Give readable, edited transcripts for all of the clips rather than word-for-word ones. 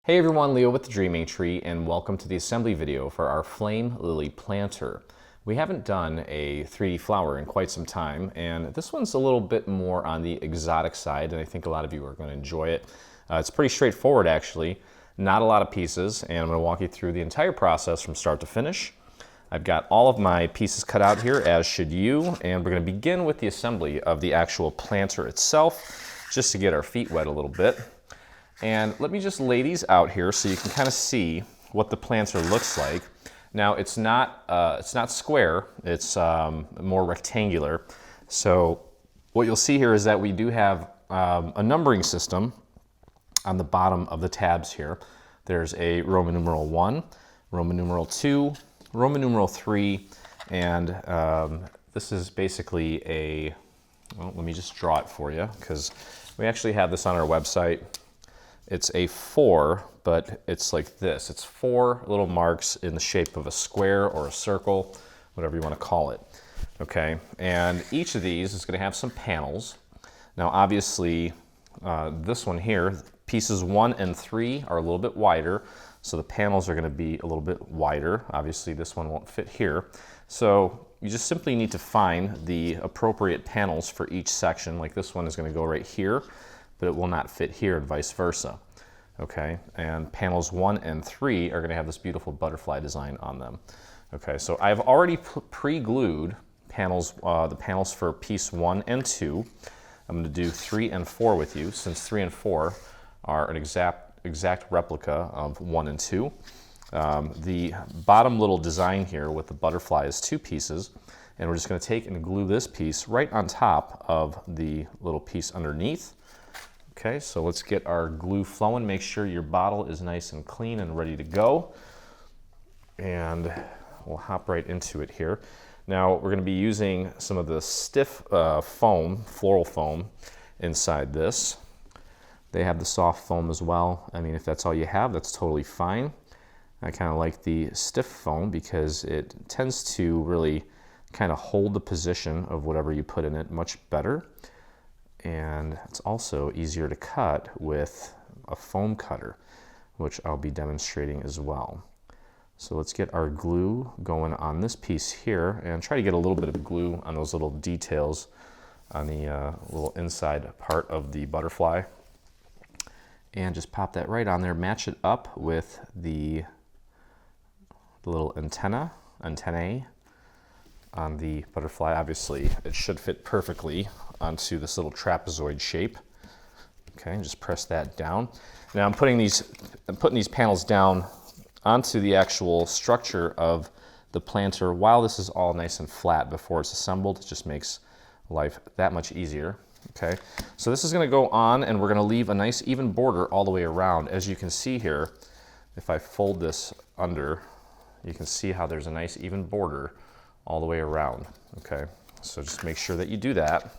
Hey everyone, Leo with the Dreaming Tree, and welcome to the assembly video for our Flame Lily planter. We haven't done a 3D flower in quite some time, and this one's a little bit more on the exotic side, and I think a lot of you are going to enjoy it. It's pretty straightforward actually, not a lot of pieces, and I'm going to walk you through the entire process from start to finish. I've got all of my pieces cut out here, as should you, and we're going to begin with the assembly of the actual planter itself, just to get our feet wet a little bit. And let me just lay these out here so you can kind of see what the planter looks like. Now it's not square, it's more rectangular. So what you'll see here is that we do have a numbering system on the bottom of the tabs here. There's a Roman numeral 1, Roman numeral 2, Roman numeral 3, and this is basically a, well, let me just draw it for you because we actually have this on our website. It's a 4, but it's like this. It's 4 little marks in the shape of a square or a circle, whatever you want to call it. Okay, and each of these is going to have some panels. Now obviously this one here, pieces 1 and 3 are a little bit wider, so the panels are going to be a little bit wider. Obviously this one won't fit here. So you just simply need to find the appropriate panels for each section. Like this one is going to go right here, but it will not fit here and vice versa. Okay, and panels 1 and 3 are going to have this beautiful butterfly design on them. Okay, so I've already pre-glued panels, the panels for piece 1 and 2. I'm going to do 3 and 4 with you, since 3 and 4 are an exact replica of 1 and 2. The bottom little design here with the butterfly is 2 pieces, and we're just going to take and glue this piece right on top of the little piece underneath. Okay, so let's get our glue flowing. Make sure your bottle is nice and clean and ready to go. And we'll hop right into it here. Now we're going to be using some of the stiff foam, floral foam, inside this. They have the soft foam as well. I mean, if that's all you have, that's totally fine. I kind of like the stiff foam because it tends to really kind of hold the position of whatever you put in it much better. And it's also easier to cut with a foam cutter, which I'll be demonstrating as well. So let's get our glue going on this piece here and try to get a little bit of glue on those little details on the little inside part of the butterfly. And just pop that right on there, match it up with the little antennae on the butterfly. Obviously, it should fit perfectly onto this little trapezoid shape. Okay, just press that down. Now I'm putting these panels down onto the actual structure of the planter while this is all nice and flat before it's assembled. It just makes life that much easier. Okay, so this is going to go on, and we're going to leave a nice even border all the way around. As you can see here, if I fold this under, you can see how there's a nice even border all the way around. Okay, so just make sure that you do that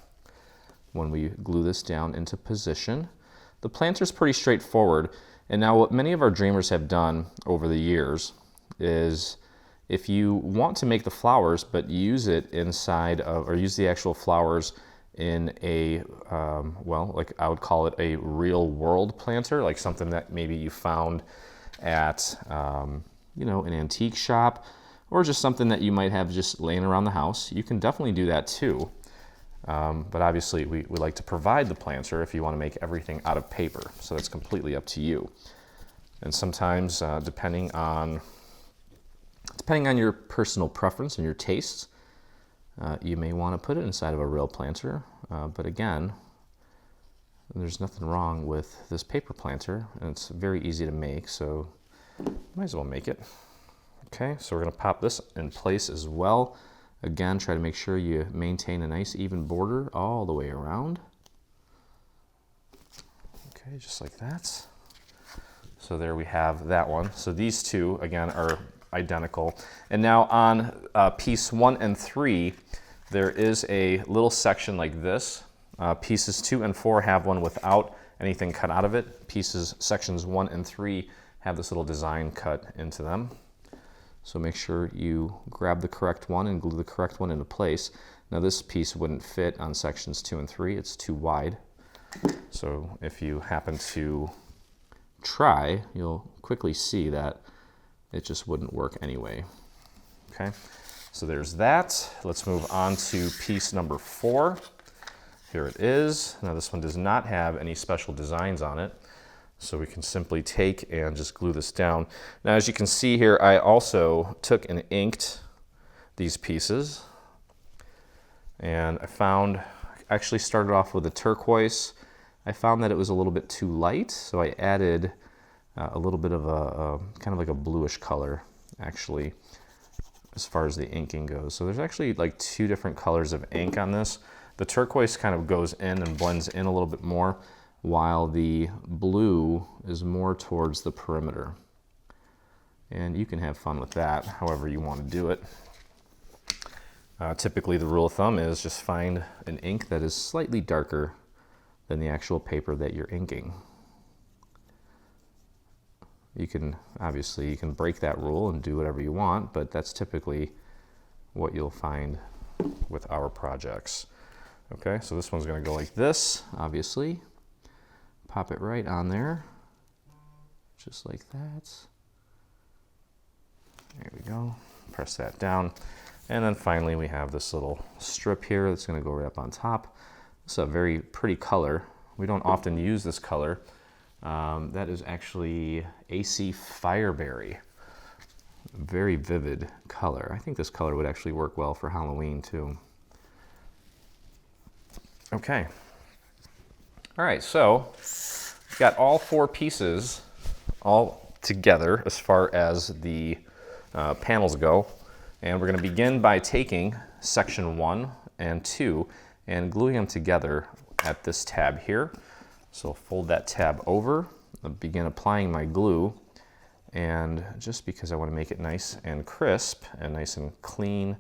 when we glue this down into position. The planter is pretty straightforward, and now what many of our dreamers have done over the years is if you want to make the flowers but use it inside of, or use the actual flowers in a, well, like I would call it a real world planter, like something that maybe you found at, you know, an antique shop, or just something that you might have just laying around the house. You can definitely do that too. But obviously we like to provide the planter if you want to make everything out of paper. So that's completely up to you. And sometimes depending on your personal preference and your tastes, you may want to put it inside of a real planter. But again, there's nothing wrong with this paper planter, and it's very easy to make, so might as well make it. Okay, so we're going to pop this in place as well. Again, try to make sure you maintain a nice even border all the way around. Okay, just like that. So there we have that one. So these two, again, are identical. And now on piece 1 and 3, there is a little section like this. Pieces 2 and 4 have one without anything cut out of it. Sections 1 and 3 have this little design cut into them. So make sure you grab the correct one and glue the correct one into place. Now this piece wouldn't fit on sections 2 and 3, it's too wide. So if you happen to try, you'll quickly see that it just wouldn't work anyway. Okay, so there's that. Let's move on to piece number 4. Here it is. Now this one does not have any special designs on it, so we can simply take and just glue this down. Now as you can see here, I also took and inked these pieces, and I actually started off with a turquoise. I found that it was a little bit too light, so I added a little bit of a kind of like a bluish color, actually, as far as the inking goes. So there's actually like 2 different colors of ink on this. The turquoise kind of goes in and blends in a little bit more, while the blue is more towards the perimeter. And you can have fun with that however you want to do it. Typically the rule of thumb is just find an ink that is slightly darker than the actual paper that you're inking. You can break that rule and do whatever you want, but that's typically what you'll find with our projects. Okay, so this one's going to go like this, obviously. Pop it right on there, just like that. There we go. Press that down. And then finally we have this little strip here that's going to go right up on top. It's a very pretty color. We don't often use this color. That is actually AC Fireberry. Very vivid color. I think this color would actually work well for Halloween too. Okay. All right, so we've got all 4 pieces all together as far as the panels go. And we're going to begin by taking section 1 and 2 and gluing them together at this tab here. So I'll fold that tab over, I'll begin applying my glue, and just because I want to make it nice and crisp and nice and clean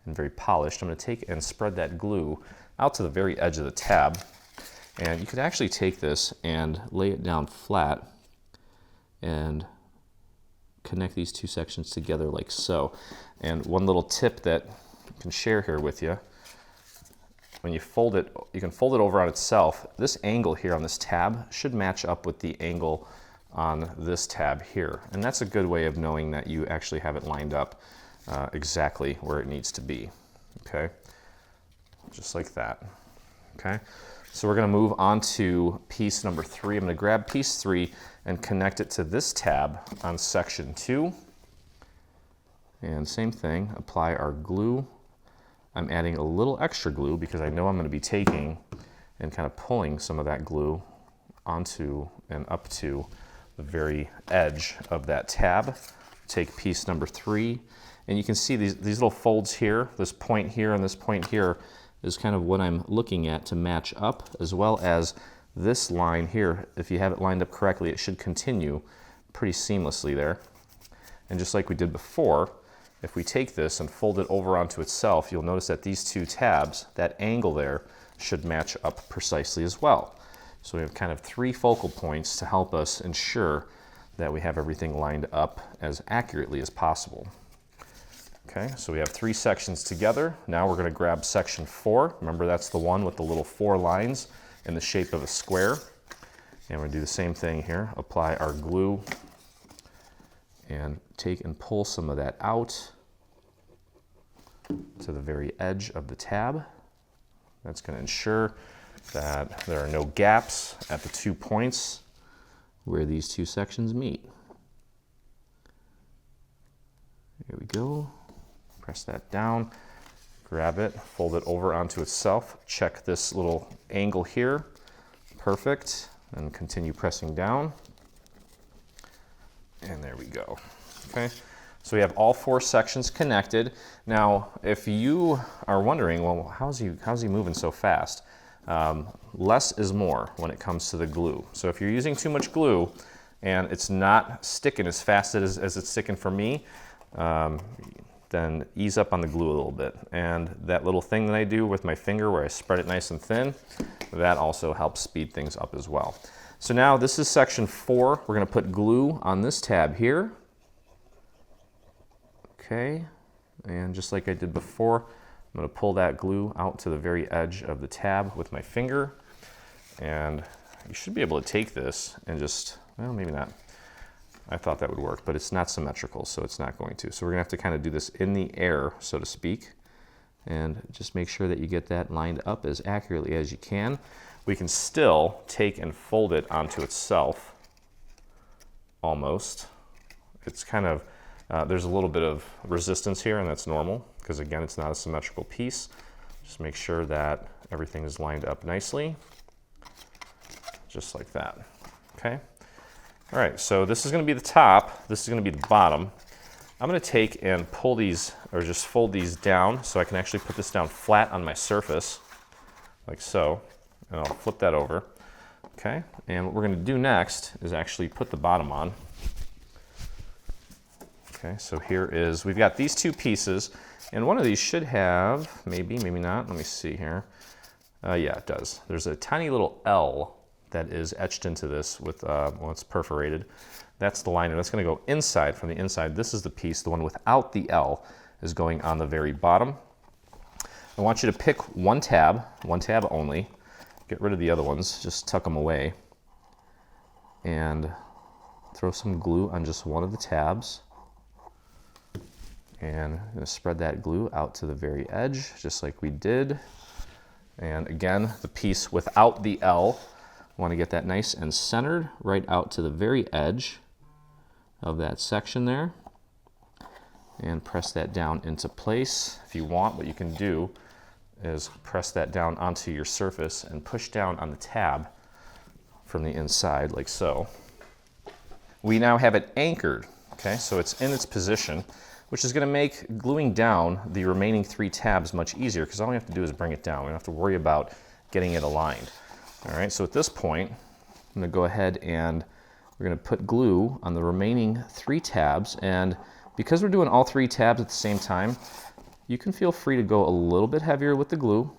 and very polished, I'm going to take and spread that glue out to the very edge of the tab. And you could actually take this and lay it down flat and connect these 2 sections together like so. And one little tip that I can share here with you, when you fold it, you can fold it over on itself. This angle here on this tab should match up with the angle on this tab here. And that's a good way of knowing that you actually have it lined up exactly where it needs to be. Okay, just like that. Okay, so we're going to move on to piece number 3. I'm going to grab piece 3 and connect it to this tab on section 2. And same thing, apply our glue. I'm adding a little extra glue because I know I'm going to be taking and kind of pulling some of that glue onto and up to the very edge of that tab. Take piece number 3, and you can see these little folds here, this point here and this point here is kind of what I'm looking at to match up, as well as this line here. If you have it lined up correctly, it should continue pretty seamlessly there. And just like we did before, if we take this and fold it over onto itself, you'll notice that these 2 tabs, that angle there, should match up precisely as well. So we have kind of 3 focal points to help us ensure that we have everything lined up as accurately as possible. Okay, so we have 3 sections together. Now we're going to grab section 4. Remember, that's the one with the little 4 lines in the shape of a square. And we're going to do the same thing here. Apply our glue and take and pull some of that out to the very edge of the tab. That's going to ensure that there are no gaps at the 2 points where these 2 sections meet. There we go. Press that down, grab it, fold it over onto itself, check this little angle here, perfect, and continue pressing down. And there we go. Okay, so we have all 4 sections connected. Now, if you are wondering, well, how's he moving so fast? Less is more when it comes to the glue. So if you're using too much glue and it's not sticking as fast as it's sticking for me, then ease up on the glue a little bit. And that little thing that I do with my finger where I spread it nice and thin, that also helps speed things up as well. So now this is section 4. We're going to put glue on this tab here. Okay, and just like I did before, I'm going to pull that glue out to the very edge of the tab with my finger. And you should be able to take this and just Well, maybe not. I thought that would work, but it's not symmetrical, so it's not going to. So we're gonna have to kind of do this in the air, so to speak, and just make sure that you get that lined up as accurately as you can. We can still take and fold it onto itself, almost. It's kind of, there's a little bit of resistance here, and that's normal, because again, it's not a symmetrical piece. Just make sure that everything is lined up nicely, just like that, okay? All right, so this is gonna be the top, this is gonna be the bottom. I'm gonna take and pull these, or just fold these down so I can actually put this down flat on my surface, like so, and I'll flip that over, okay? And what we're gonna do next is actually put the bottom on. Okay, so here is, we've got these two pieces, and one of these should have, maybe, maybe not, let me see here. Yeah, it does. There's a tiny little L that is etched into this with, well, it's perforated. That's the line, and it's gonna go inside, from the inside. This is the piece, the one without the L is going on the very bottom. I want you to pick one tab only. Get rid of the other ones, just tuck them away. And throw some glue on just one of the tabs. And I'm gonna spread that glue out to the very edge, just like we did. And again, the piece without the L, I want to get that nice and centered right out to the very edge of that section there. And press that down into place. If you want, what you can do is press that down onto your surface and push down on the tab from the inside, like so. We now have it anchored, okay? So it's in its position, which is gonna make gluing down the remaining 3 tabs much easier, because all we have to do is bring it down. We don't have to worry about getting it aligned. All right, so at this point, I'm gonna go ahead and we're gonna put glue on the remaining 3 tabs, and because we're doing all 3 tabs at the same time, you can feel free to go a little bit heavier with the glue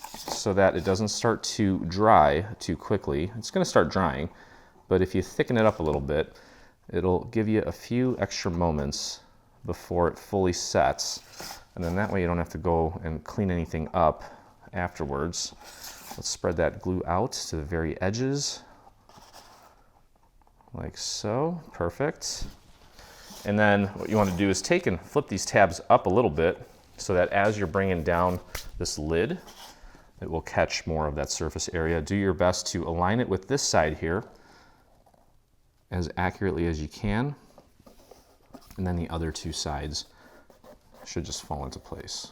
so that it doesn't start to dry too quickly. It's gonna start drying, but if you thicken it up a little bit, it'll give you a few extra moments before it fully sets, and then that way you don't have to go and clean anything up afterwards. Let's spread that glue out to the very edges, like so. Perfect. And then what you want to do is take and flip these tabs up a little bit so that as you're bringing down this lid, it will catch more of that surface area. Do your best to align it with this side here as accurately as you can, and then the other 2 sides should just fall into place.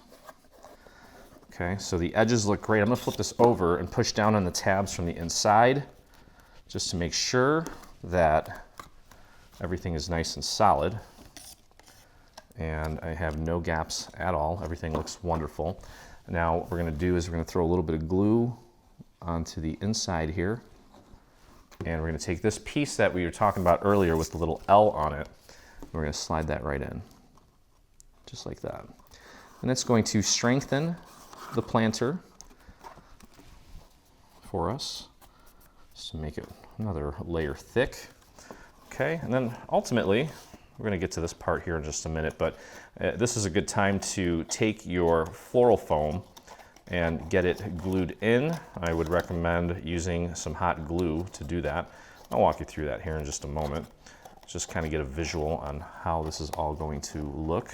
Okay, so the edges look great. I'm gonna flip this over and push down on the tabs from the inside just to make sure that everything is nice and solid. And I have no gaps at all. Everything looks wonderful. Now what we're gonna do is we're gonna throw a little bit of glue onto the inside here. And we're gonna take this piece that we were talking about earlier with the little L on it, and we're gonna slide that right in, just like that. And it's going to strengthen the planter for us, just to make it another layer thick. Okay, and then ultimately, we're gonna get to this part here in just a minute, but this is a good time to take your floral foam and get it glued in. I would recommend using some hot glue to do that. I'll walk you through that here in just a moment. Just kind of get a visual on how this is all going to look.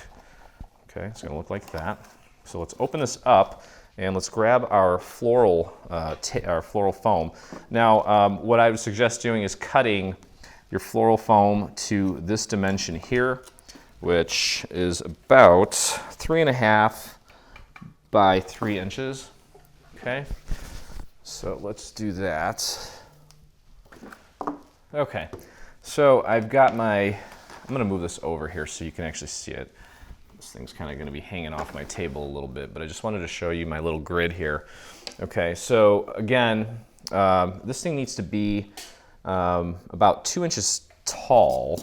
Okay, it's gonna look like that. So let's open this up and let's grab our floral foam. Now, what I would suggest doing is cutting your floral foam to this dimension here, which is about 3.5 by 3 inches. Okay, so let's do that. Okay, so I've got I'm gonna move this over here so you can actually see it. This thing's kind of going to be hanging off my table a little bit, but I just wanted to show you my little grid here. Okay, so again, this thing needs to be about 2 inches tall.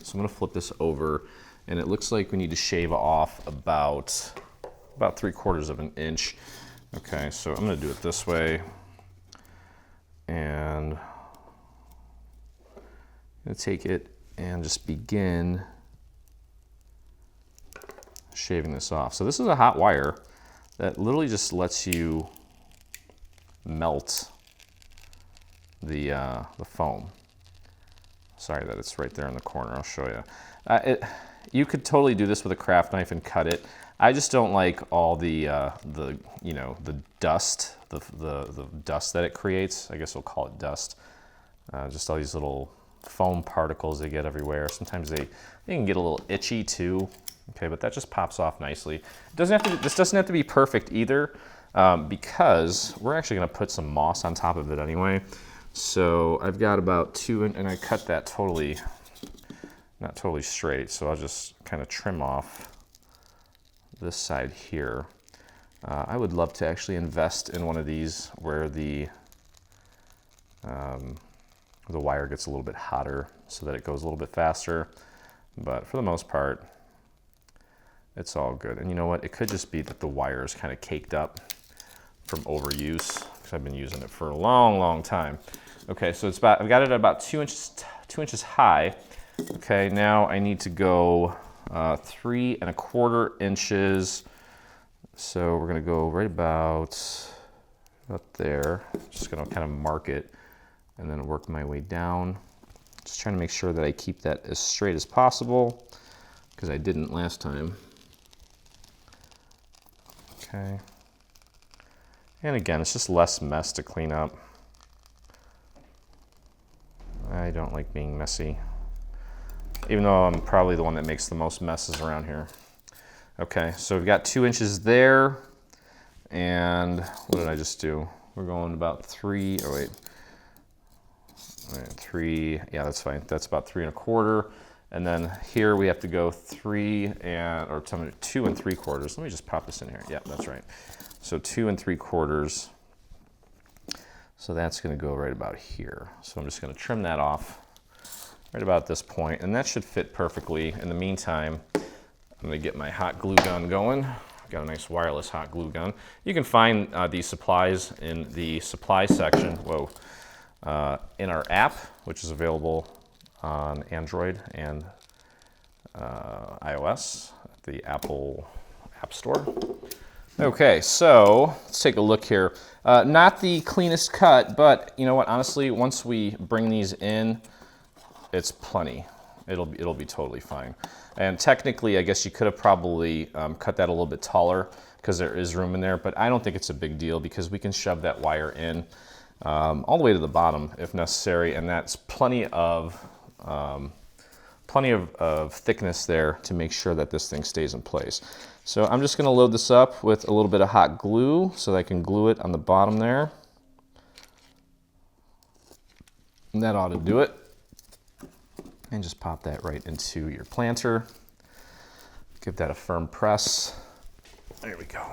So I'm going to flip this over, and it looks like we need to shave off about 3/4 of an inch. Okay, so I'm going to do it this way, and I'm going to take it and just begin shaving this off. So this is a hot wire that literally just lets you melt the foam. Sorry that it's right there in the corner. I'll show you. You could totally do this with a craft knife and cut it. I just don't like all the you know, the dust, the dust that it creates. I guess we'll call it dust. Just all these little foam particles they get everywhere. Sometimes they can get a little itchy too. Okay, but that just pops off nicely. It doesn't have to. This doesn't have to be perfect either, because we're actually going to put some moss on top of it anyway. So I've got about 2 and I cut that totally, not totally straight. So I'll just kind of trim off this side here. I would love to actually invest in one of these where the wire gets a little bit hotter so that it goes a little bit faster. But for the most part, it's all good. And you know what? It could just be that the wire is kind of caked up from overuse, because I've been using it for a long, long time. Okay, so it's about, I've got it at about 2 inches high. Okay, now I need to go 3 1/4 inches. So we're gonna go right about there. Just gonna kind of mark it and then work my way down. Just trying to make sure that I keep that as straight as possible, because I didn't last time. Okay. And again, it's just less mess to clean up. I don't like being messy, even though I'm probably the one that makes the most messes around here. Okay, so we've got 2 inches there, and what did I just do? We're going about 3, oh wait, 3, yeah, that's fine. That's about 3 1/4. And then here we have to go 2 3/4. Let me just pop this in here. Yeah, that's right. So 2 3/4. So that's gonna go right about here. So I'm just gonna trim that off right about this point, and that should fit perfectly. In the meantime, I'm gonna get my hot glue gun going. I've got a nice wireless hot glue gun. You can find these supplies in the supply section, in our app, which is available on Android and iOS at the Apple App Store. Okay, so let's take a look here. Not the cleanest cut, but you know what? Honestly, once we bring these in, it's plenty. It'll be totally fine. And technically, I guess you could have probably cut that a little bit taller because there is room in there, but I don't think it's a big deal because we can shove that wire in all the way to the bottom if necessary, and that's plenty of thickness there to make sure that this thing stays in place. So I'm just going to load this up with a little bit of hot glue so that I can glue it on the bottom there. And that ought to do it. And just pop that right into your planter. Give that a firm press. There we go.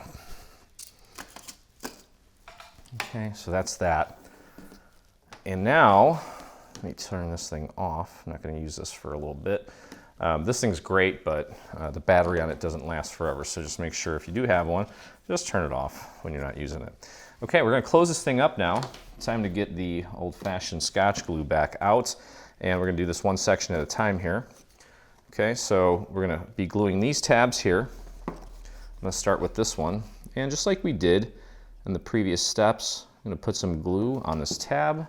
Okay, so that's that. And now, let me turn this thing off. I'm not going to use this for a little bit. This thing's great, but the battery on it doesn't last forever, so just make sure if you do have one, just turn it off when you're not using it. Okay, we're going to close this thing up now. Time to get the old-fashioned Scotch glue back out, and we're going to do this one section at a time here. Okay, so we're going to be gluing these tabs here. I'm going to start with this one, and just like we did in the previous steps, I'm going to put some glue on this tab,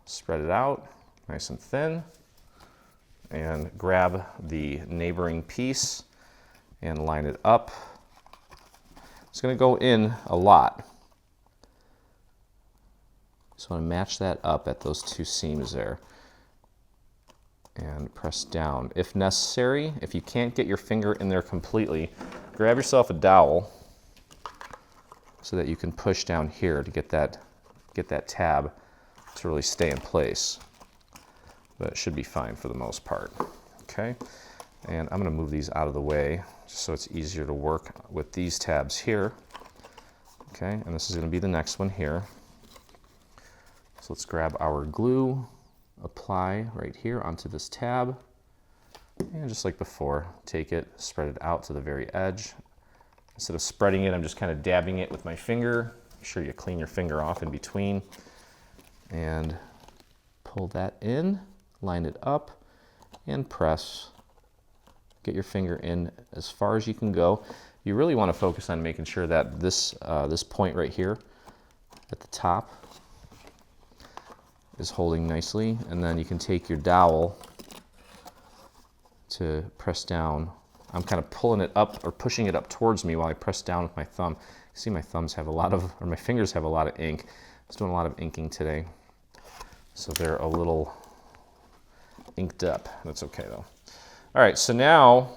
spread it out nice and thin, and grab the neighboring piece and line it up. It's going to go in a lot. So I want to match that up at those two seams there and press down. If necessary, if you can't get your finger in there completely, grab yourself a dowel so that you can push down here to get that tab to really stay in place. But it should be fine for the most part. Okay, and I'm going to move these out of the way just so it's easier to work with these tabs here. Okay, and this is going to be the next one here. So let's grab our glue, apply right here onto this tab, and just like before, take it, spread it out to the very edge. Instead of spreading it, I'm just kind of dabbing it with my finger. Make sure you clean your finger off in between, and pull that in, line it up, and press. Get your finger in as far as you can go. You really want to focus on making sure that this point right here at the top is holding nicely. And then you can take your dowel to press down. I'm kind of pulling it up or pushing it up towards me while I press down with my thumb. You see my thumbs have a lot of, or my fingers have a lot of ink. I was doing a lot of inking today, so they're a little inked up. That's okay though. All right, so now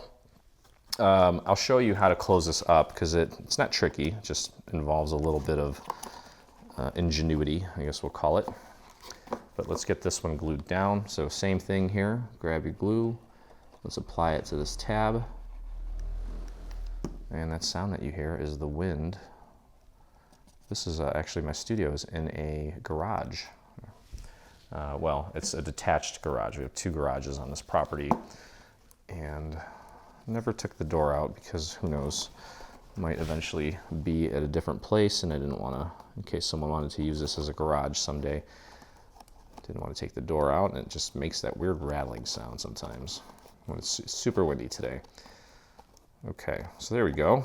I'll show you how to close this up because it's not tricky. It just involves a little bit of ingenuity, I guess we'll call it. But let's get this one glued down. So same thing here, grab your glue. Let's apply it to this tab. And that sound that you hear is the wind. This is actually my studio is in a garage. Well, it's a detached garage. We have 2 garages on this property. And never took the door out because who knows, might eventually be at a different place, and I didn't want to, in case someone wanted to use this as a garage someday, didn't want to take the door out, and it just makes that weird rattling sound sometimes when it's super windy today. Okay, so there we go.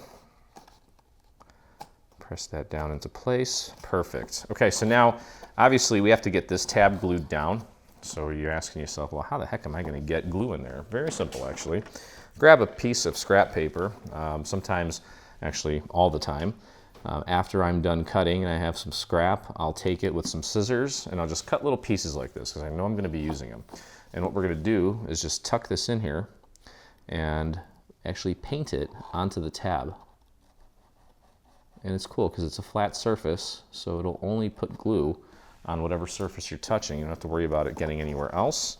Press that down into place. Perfect. Okay, so now obviously we have to get this tab glued down. So you're asking yourself, well, how the heck am I going to get glue in there? Very simple, actually. Grab a piece of scrap paper, sometimes, actually all the time. After I'm done cutting and I have some scrap, I'll take it with some scissors and I'll just cut little pieces like this because I know I'm going to be using them. And what we're going to do is just tuck this in here and actually paint it onto the tab. And it's cool because it's a flat surface, so it'll only put glue on whatever surface you're touching. You don't have to worry about it getting anywhere else.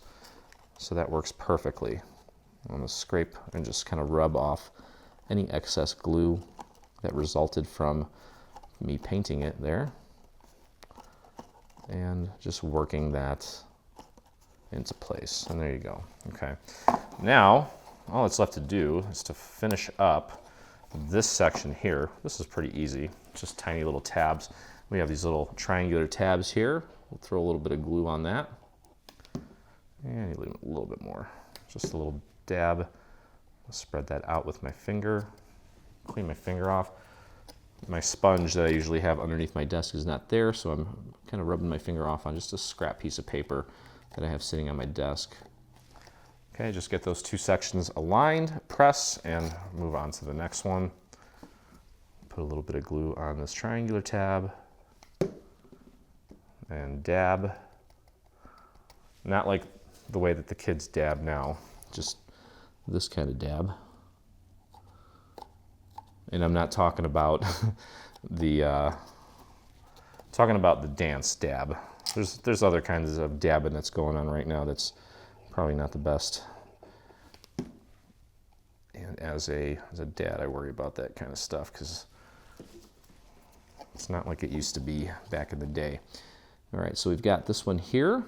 So that works perfectly. I'm going to scrape and just kind of rub off any excess glue that resulted from me painting it there. And just working that into place. And there you go. Okay. Now, all that's left to do is to finish up this section here. This is pretty easy, just tiny little tabs. We have these little triangular tabs here. We'll throw a little bit of glue on that. And a little bit more, just a little dab. I'll spread that out with my finger, clean my finger off. My sponge that I usually have underneath my desk is not there, so I'm kind of rubbing my finger off on just a scrap piece of paper that I have sitting on my desk. Okay, just get those 2 sections aligned, press, and move on to the next one. Put a little bit of glue on this triangular tab, and dab. Not like the way that the kids dab now, just this kind of dab. And I'm not talking about the dance dab. There's other kinds of dabbing that's going on right now that's probably not the best. And as a dad, I worry about that kind of stuff because it's not like it used to be back in the day. All right, so we've got this one here.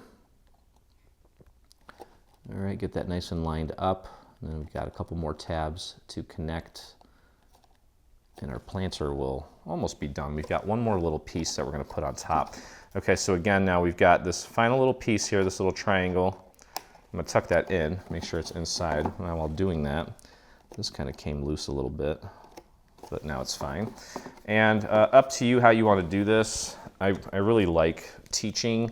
All right, get that nice and lined up. And then we've got a couple more tabs to connect. And our planter will almost be done. We've got one more little piece that we're going to put on top. Okay, so again, now we've got this final little piece here, this little triangle. I'm going to tuck that in, make sure it's inside. Now, while doing that, this kind of came loose a little bit, but now it's fine. And up to you how you want to do this. I really like teaching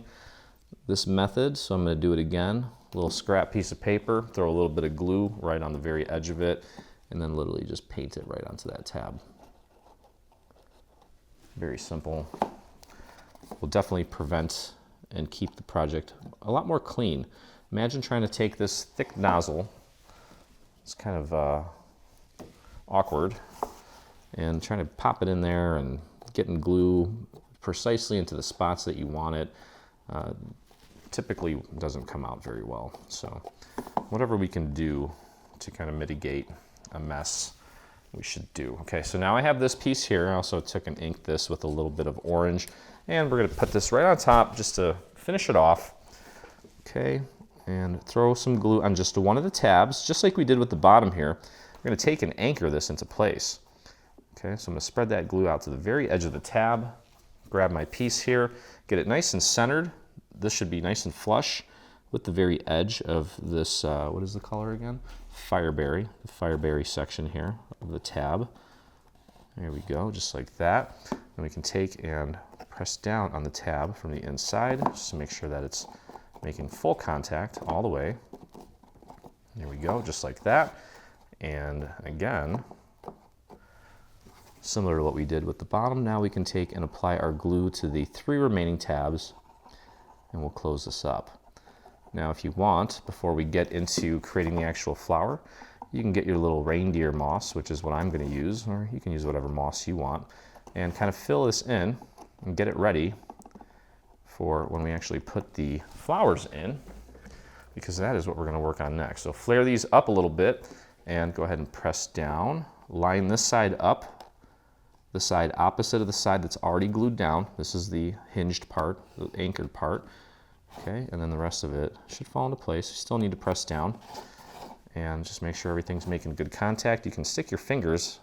this method, so I'm going to do it again. A little scrap piece of paper, throw a little bit of glue right on the very edge of it, and then literally just paint it right onto that tab. Very simple. Will definitely prevent and keep the project a lot more clean. Imagine trying to take this thick nozzle, it's kind of awkward, and trying to pop it in there and getting glue precisely into the spots that you want it. Typically doesn't come out very well. So whatever we can do to kind of mitigate a mess, we should do. Okay, so now I have this piece here. I also took and inked this with a little bit of orange, and we're going to put this right on top just to finish it off. Okay, and throw some glue on just one of the tabs, just like we did with the bottom here. We're going to take and anchor this into place. Okay, so I'm going to spread that glue out to the very edge of the tab, grab my piece here, get it nice and centered. This should be nice and flush with the very edge of this, what is the color again? Fireberry, the Fireberry section here of the tab. There we go, just like that. And we can take and press down on the tab from the inside just to make sure that it's making full contact all the way. There we go, just like that. And again, similar to what we did with the bottom, now we can take and apply our glue to the 3 remaining tabs, and we'll close this up. Now if you want, before we get into creating the actual flower, you can get your little reindeer moss, which is what I'm going to use, or you can use whatever moss you want, and kind of fill this in and get it ready for when we actually put the flowers in, because that is what we're going to work on next. So flare these up a little bit and go ahead and press down. Line this side up, the side opposite of the side that's already glued down. This is the hinged part, the anchored part. Okay, and then the rest of it should fall into place. You still need to press down and just make sure everything's making good contact. You can stick your fingers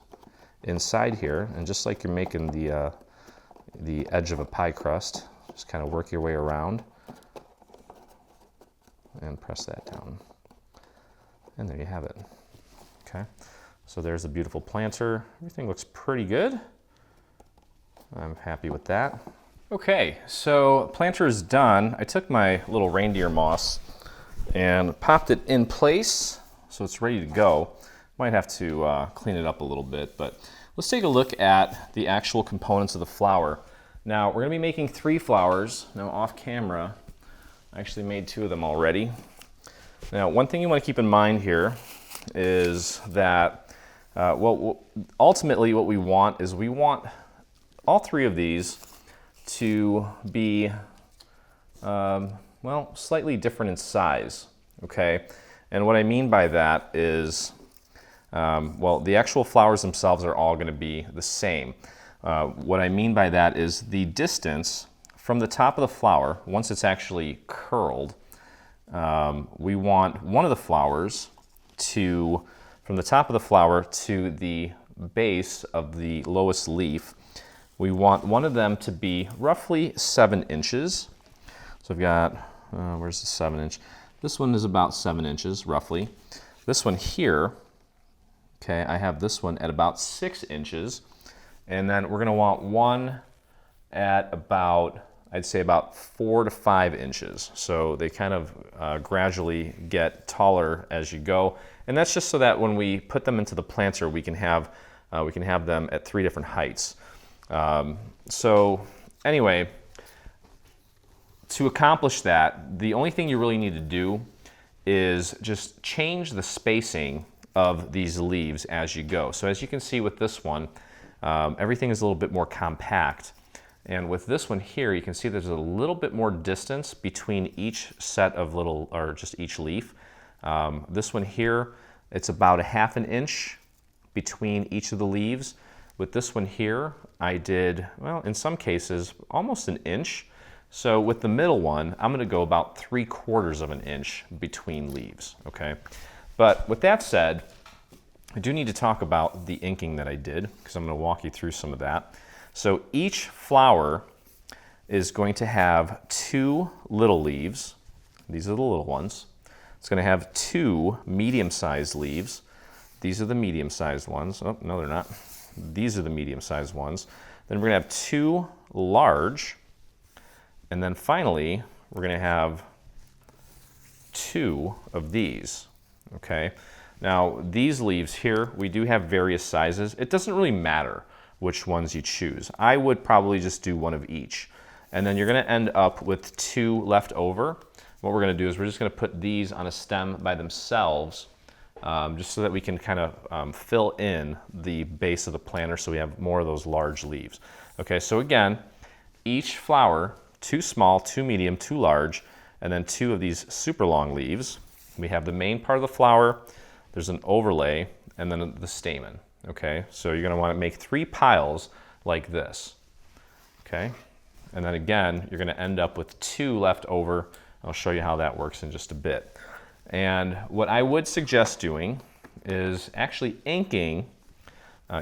inside here, and just like you're making the edge of a pie crust, just kind of work your way around and press that down. And there you have it. Okay, so there's a beautiful planter. Everything looks pretty good. I'm happy with that. Okay, so planter is done. I took my little reindeer moss and popped it in place, so it's ready to go. Might have to clean it up a little bit, but let's take a look at the actual components of the flower. Now, we're gonna be making 3 flowers. Now, off camera, I actually made 2 of them already. Now, one thing you wanna keep in mind here is that, well, ultimately what we want is we want all 3 of these to be, well, slightly different in size, okay? And what I mean by that is, well, the actual flowers themselves are all gonna be the same. What I mean by that is the distance from the top of the flower, once it's actually curled, we want one of the flowers to, from the top of the flower to the base of the lowest leaf, we want one of them to be roughly 7 inches. So I've got, where's the 7 inch? This one is about 7 inches, roughly. This one here, okay, I have this one at about 6 inches. And then we're gonna want one at about, I'd say about 4 to 5 inches. So they kind of gradually get taller as you go. And that's just so that when we put them into the planter, we can have them at 3 different heights. So anyway, to accomplish that, the only thing you really need to do is just change the spacing of these leaves as you go. So as you can see with this one, everything is a little bit more compact. And with this one here, you can see there's a little bit more distance between each set of little, or just each leaf. This one here, it's about 1/2 inch between each of the leaves. With this one here, I did, well, in some cases, almost 1 inch. So with the middle one, I'm gonna go about 3/4 of an inch between leaves, okay? But with that said, I do need to talk about the inking that I did, because I'm gonna walk you through some of that. So each flower is going to have 2 little leaves. These are the little ones. It's gonna have 2 medium-sized leaves. These are the medium-sized ones. Oh, no, they're not. These are the medium-sized ones. Then we're gonna have 2 large, and then finally, we're gonna have 2 of these, okay? Now, these leaves here, we do have various sizes. It doesn't really matter which ones you choose. I would probably just do 1 of each. And then you're gonna end up with 2 left over. What we're gonna do is we're just gonna put these on a stem by themselves, just so that we can kind of fill in the base of the planter so we have more of those large leaves. Okay, so again, each flower, 2 small, 2 medium, 2 large, and then 2 of these super long leaves. We have the main part of the flower, there's an overlay, and then the stamen. Okay, so you're gonna wanna make 3 piles like this. Okay, and then again, you're gonna end up with 2 left over. I'll show you how that works in just a bit. And what I would suggest doing is actually inking.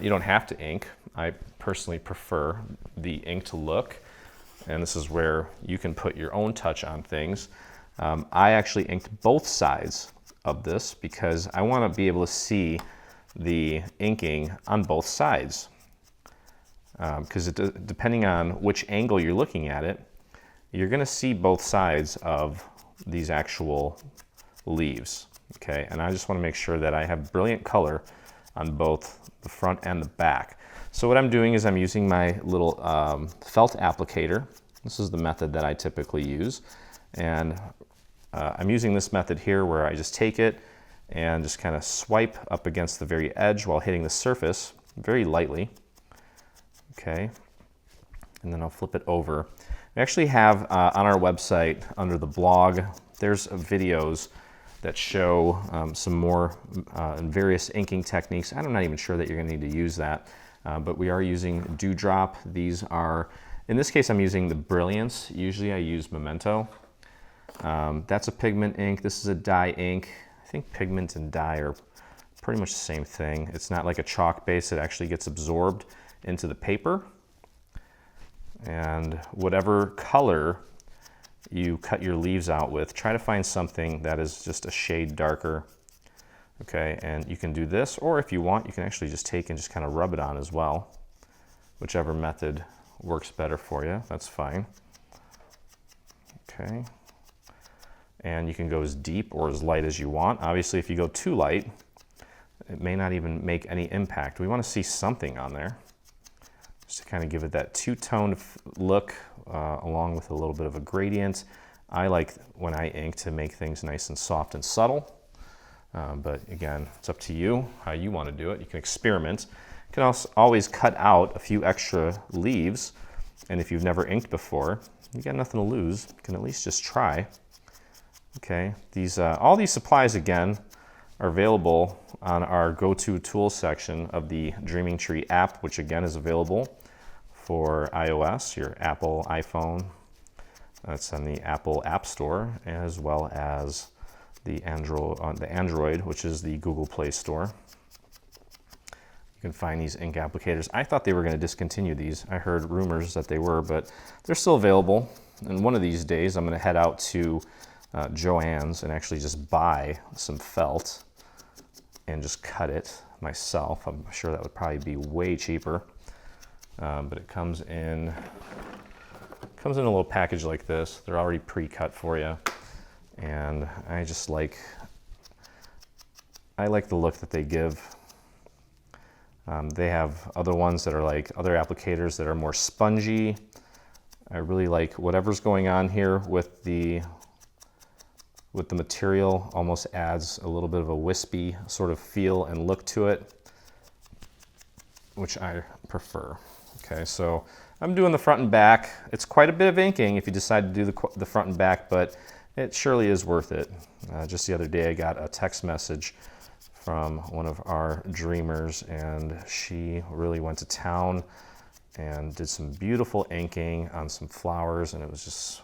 You don't have to ink. I personally prefer the inked look, and this is where you can put your own touch on things. I actually inked both sides of this because I want to be able to see the inking on both sides. because depending on which angle you're looking at it, you're going to see both sides of these actual leaves. Okay, and I just want to make sure that I have brilliant color on both the front and the back. So what I'm doing is I'm using my little felt applicator. This is the method that I typically use, and I'm using this method here where I just take it and just kind of swipe up against the very edge while hitting the surface very lightly. Okay, and then I'll flip it over. We actually have on our website under the blog, there's videos that show some more various inking techniques. I'm not even sure that you're going to need to use that, but we are using Dewdrop. These are, in this case, I'm using the Brilliance. Usually I use Memento. That's a pigment ink. This is a dye ink. I think pigment and dye are pretty much the same thing. It's not like a chalk base. It actually gets absorbed into the paper. And whatever color you cut your leaves out with, try to find something that is just a shade darker. Okay, and you can do this, or if you want, you can actually just take and just kind of rub it on as well. Whichever method works better for you, that's fine. Okay, and you can go as deep or as light as you want. Obviously, if you go too light, it may not even make any impact. We want to see something on there, just to kind of give it that two-toned look, along with a little bit of a gradient. I like, when I ink, to make things nice and soft and subtle. But again, it's up to you how you want to do it. You can experiment. You can also always cut out a few extra leaves, and if you've never inked before, you got nothing to lose. You can at least just try. Okay, all these supplies again are available on our go-to tools section of the Dreaming Tree app, which again is available for iOS, your Apple iPhone. That's on the Apple App Store, as well as the Android, which is the Google Play Store. You can find these ink applicators. I thought they were going to discontinue these. I heard rumors that they were, but they're still available. And one of these days, I'm going to head out to Joann's and actually just buy some felt and just cut it myself. I'm sure that would probably be way cheaper. But it comes in a little package like this. They're already pre-cut for you, and I like the look that they give. They have other ones that are like other applicators that are more spongy. I really like whatever's going on here with the material. Almost adds a little bit of a wispy sort of feel and look to it, which I prefer. Okay, so I'm doing the front and back. It's quite a bit of inking if you decide to do the front and back, but it surely is worth it. Just the other day I got a text message from one of our dreamers, and she really went to town and did some beautiful inking on some flowers, and it was just,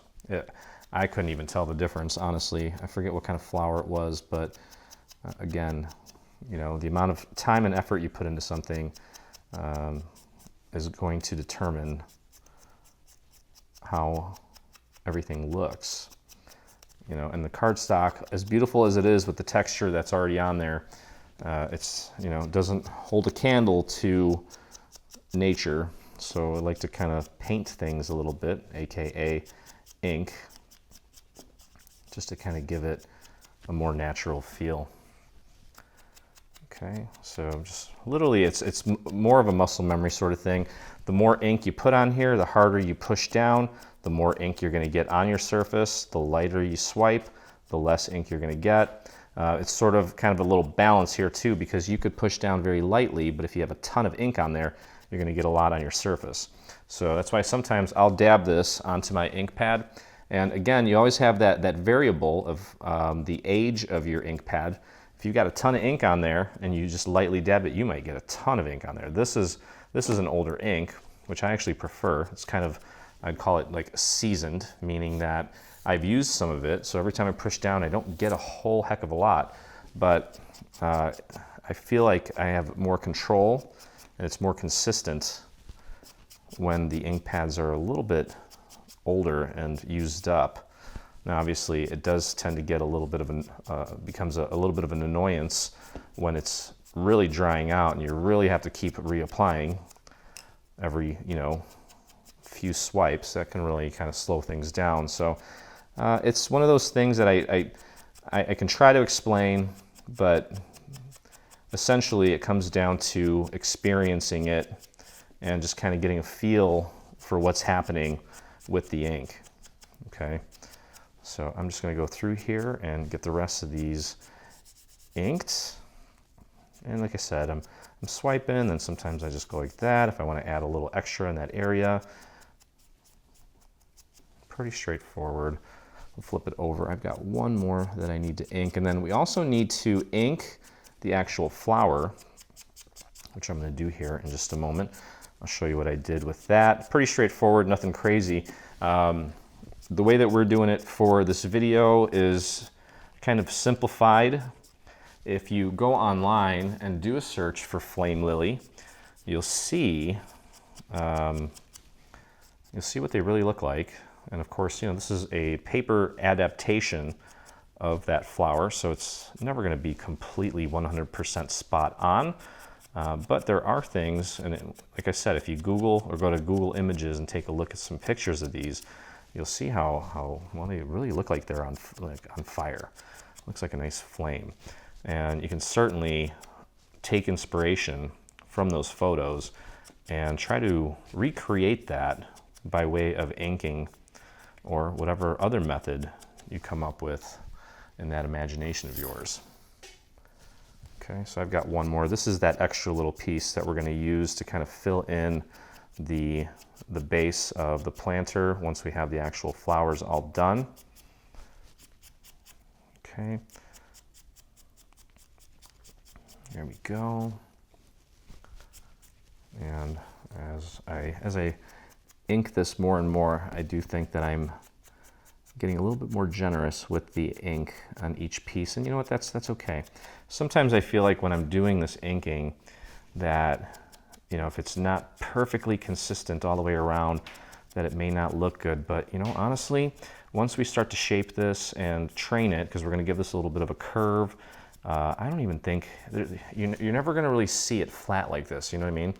I couldn't even tell the difference, honestly. I forget what kind of flower it was, but again, you know, the amount of time and effort you put into something is going to determine how everything looks. You know, and the cardstock, as beautiful as it is with the texture that's already on there, it's, you know, doesn't hold a candle to nature. So I like to kind of paint things a little bit, aka ink, just to kind of give it a more natural feel. Okay, so just literally it's more of a muscle memory sort of thing. The more ink you put on here, the harder you push down, the more ink you're going to get on your surface. The lighter you swipe, the less ink you're going to get. It's sort of kind of a little balance here too, because you could push down very lightly, but if you have a ton of ink on there, you're going to get a lot on your surface. So that's why sometimes I'll dab this onto my ink pad. And again, you always have that variable of the age of your ink pad. If you've got a ton of ink on there and you just lightly dab it, you might get a ton of ink on there. This is an older ink, which I actually prefer. It's kind of, I'd call it like seasoned, meaning that I've used some of it, so every time I push down, I don't get a whole heck of a lot, but I feel like I have more control and it's more consistent when the ink pads are a little bit older and used up. Now, obviously, it does tend to get a little bit of becomes a little bit of an annoyance when it's really drying out and you really have to keep reapplying. every, few swipes. That can really kind of slow things down. So it's one of those things that I can try to explain, but essentially it comes down to experiencing it and just kind of getting a feel for what's happening with the ink. Okay, so I'm just going to go through here and get the rest of these inked. And like I said, I'm swiping, then sometimes I just go like that if I want to add a little extra in that area. Pretty straightforward. We'll flip it over. I've got one more that I need to ink, and then we also need to ink the actual flower, which I'm going to do here in just a moment. I'll show you what I did with that. Pretty straightforward, nothing crazy. The way that we're doing it for this video is kind of simplified. If you go online and do a search for flame lily, you'll see what they really look like. And of course, this is a paper adaptation of that flower, so it's never going to be completely 100% spot on. But there are things, and like I said, if you Google or go to Google Images and take a look at some pictures of these, you'll see how well they really look like they're on fire. Looks like a nice flame. And you can certainly take inspiration from those photos and try to recreate that by way of inking or whatever other method you come up with in that imagination of yours. Okay, so I've got one more. This is that extra little piece that we're going to use to kind of fill in the base of the planter once we have the actual flowers all done. Okay. There we go. And as I ink this more and more, I do think that I'm getting a little bit more generous with the ink on each piece. And you know what, that's okay. Sometimes I feel like when I'm doing this inking that, if it's not perfectly consistent all the way around, that it may not look good. But, honestly, once we start to shape this and train it, because we're going to give this a little bit of a curve, I don't even think, you're never going to really see it flat like this, you know what I mean?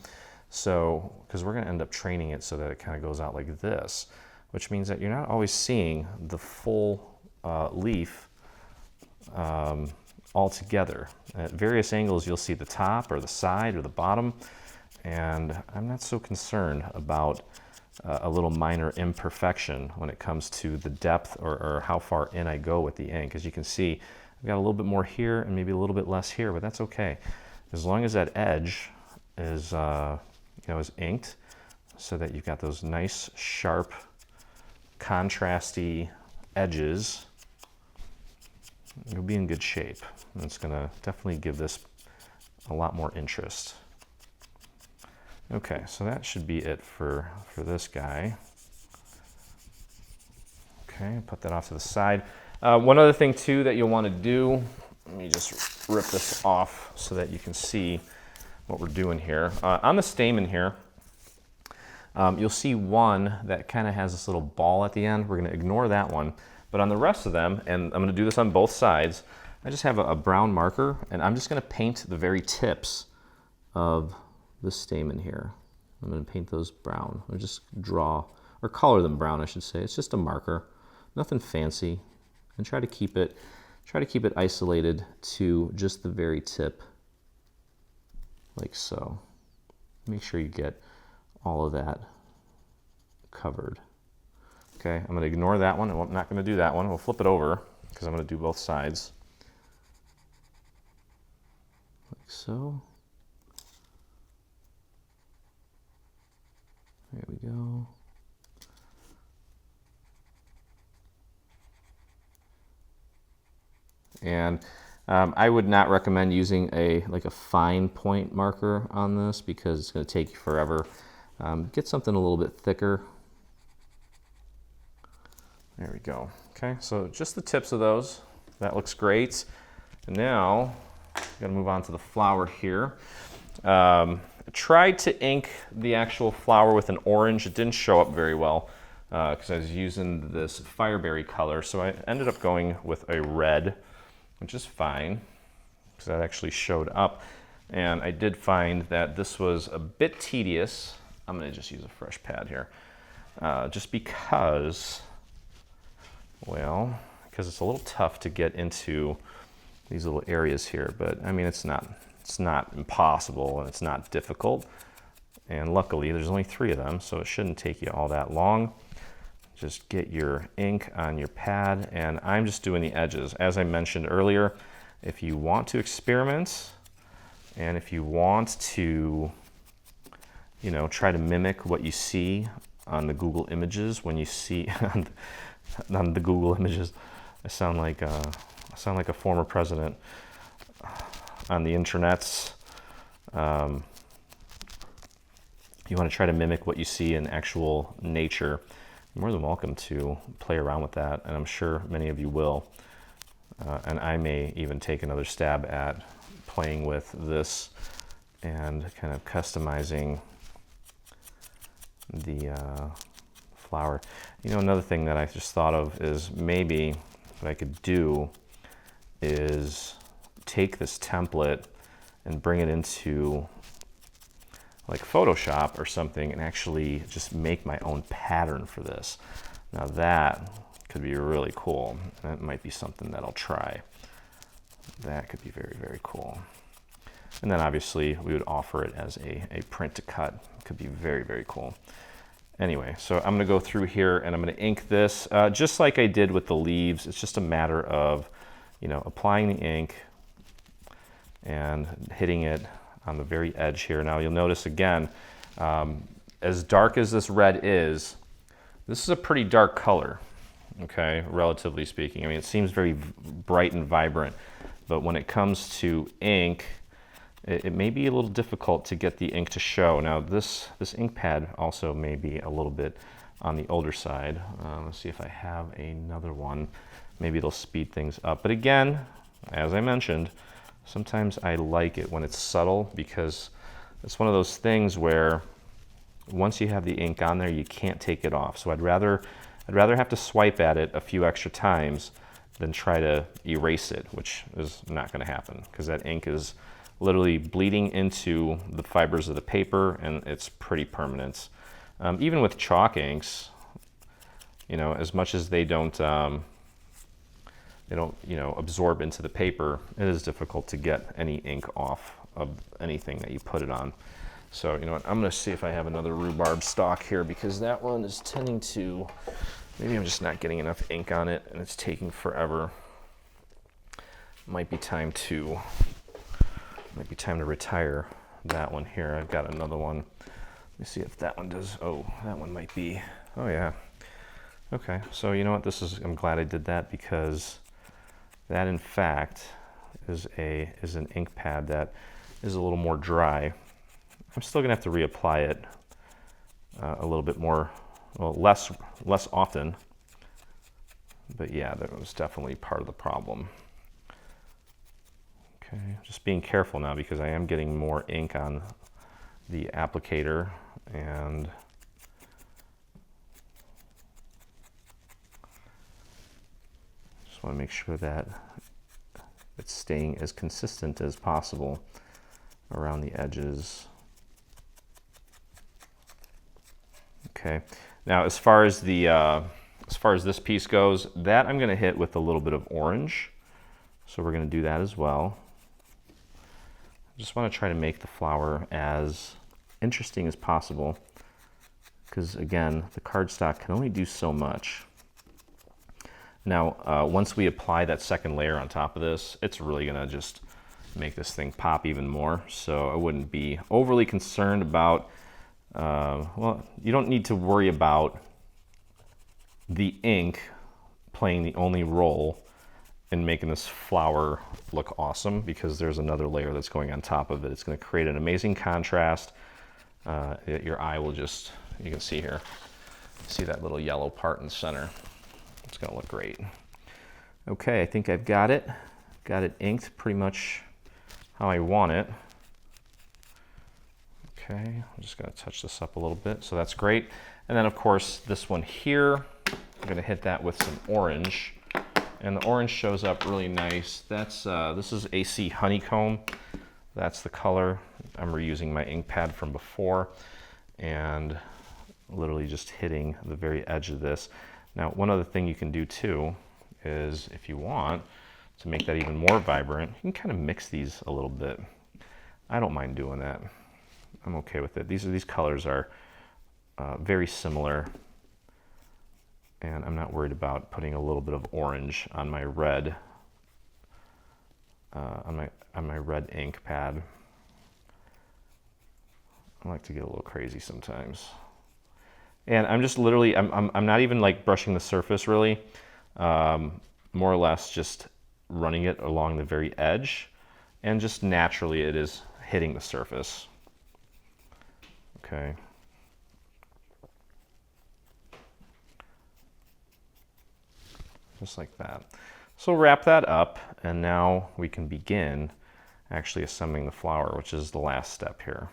So, because we're going to end up training it so that it kind of goes out like this, which means that you're not always seeing the full leaf all together. At various angles, you'll see the top or the side or the bottom, and I'm not so concerned about a little minor imperfection when it comes to the depth or how far in I go with the ink. As you can see, I've got a little bit more here and maybe a little bit less here, but that's okay. As long as that edge is, is inked so that you've got those nice, sharp, contrasty edges, you'll be in good shape. And it's going to definitely give this a lot more interest. Okay, so that should be it for this guy. Okay, put that off to the side. One other thing too that you'll want to do, let me just rip this off so that you can see what we're doing here. On the stamen here, you'll see one that kind of has this little ball at the end. We're going to ignore that one. But on the rest of them, and I'm going to do this on both sides, I just have a brown marker, and I'm just going to paint the very tips of the stamen here. I'm going to paint those brown, or just draw, or color them brown, I should say. It's just a marker, nothing fancy. And try to keep it isolated to just the very tip, like so. Make sure you get all of that covered. Okay, I'm going to ignore that one. I'm not going to do that one. We'll flip it over because I'm going to do both sides. Like so. There we go. And I would not recommend using a fine point marker on this because it's going to take you forever. Get something a little bit thicker. There we go. Okay, so just the tips of those. That looks great. And now, I'm going to move on to the flower here. I tried to ink the actual flower with an orange. It didn't show up very well because I was using this fireberry color. So I ended up going with a red, which is fine because that actually showed up. And I did find that this was a bit tedious I'm gonna just use a fresh pad here. Just because, well, because it's a little tough to get into these little areas here, but I mean, it's not impossible and it's not difficult. And luckily there's only 3 of them, so it shouldn't take you all that long. Just get your ink on your pad, and I'm just doing the edges. As I mentioned earlier, if you want to experiment and if you want to, you know, try to mimic what you see on the Google images, when you see on the Google images, I sound like a former president on the internets. You want to try to mimic what you see in actual nature. You're more than welcome to play around with that, and I'm sure many of you will. And I may even take another stab at playing with this and kind of customizing the flower. You know, another thing that I just thought of is maybe what I could do is take this template and bring it into like Photoshop or something and actually just make my own pattern for this. Now that could be really cool. That might be something that I'll try. That could be very, very cool. And then obviously we would offer it as a print to cut. It could be very, very cool. Anyway, so I'm gonna go through here and I'm gonna ink this just like I did with the leaves. It's just a matter of, you know, applying the ink and hitting it on the very edge here. Now you'll notice again, as dark as this red is, this is a pretty dark color, okay, relatively speaking. I mean, it seems very bright and vibrant, but when it comes to ink, it may be a little difficult to get the ink to show. Now this ink pad also may be a little bit on the older side. Let's see if I have another one. Maybe it'll speed things up. But again, as I mentioned, sometimes I like it when it's subtle because it's one of those things where once you have the ink on there, you can't take it off. So I'd rather have to swipe at it a few extra times than try to erase it, which is not going to happen because that ink is literally bleeding into the fibers of the paper and it's pretty permanent. Even with chalk inks, you know, as much as they don't, you know, absorb into the paper, it is difficult to get any ink off of anything that you put it on. So, you know what, I'm gonna see if I have another rhubarb stock here because that one is tending to, maybe I'm just not getting enough ink on it and it's taking forever. Might be time to retire that one here. I've got another one. Let me see if that one does, oh, that one might be, oh yeah. Okay, so you know what, I'm glad I did that because that, in fact, is an ink pad that is a little more dry. I'm still gonna have to reapply it a little bit more, well, less often. But yeah, that was definitely part of the problem. Okay, just being careful now because I am getting more ink on the applicator and just want to make sure that it's staying as consistent as possible around the edges. Okay, now as far as this piece goes, that I'm going to hit with a little bit of orange. So we're going to do that as well. Just want to try to make the flower as interesting as possible because again, the cardstock can only do so much. Now, once we apply that second layer on top of this, it's really gonna just make this thing pop even more. So I wouldn't be overly concerned about, well, you don't need to worry about the ink playing the only role in making this flower look awesome because there's another layer that's going on top of it. It's gonna create an amazing contrast. Your eye will just, you can see here, see that little yellow part in the center. It's gonna look great. Okay, I think I've got it. Got it inked pretty much how I want it. Okay, I'm just gonna touch this up a little bit, so that's great. And then of course, this one here, I'm gonna hit that with some orange. And the orange shows up really nice. That's this is AC Honeycomb. That's the color. I'm reusing my ink pad from before. and literally just hitting the very edge of this. Now, one other thing you can do too is, if you want to make that even more vibrant, you can kind of mix these a little bit. I don't mind doing that. I'm okay with it. These colors are very similar, and I'm not worried about putting a little bit of orange on my red on my red ink pad. I like to get a little crazy sometimes. And I'm just literally, I'm not even like brushing the surface really, more or less just running it along the very edge, and just naturally it is hitting the surface. Okay. Just like that. So wrap that up, and now we can begin actually assembling the flower, which is the last step here.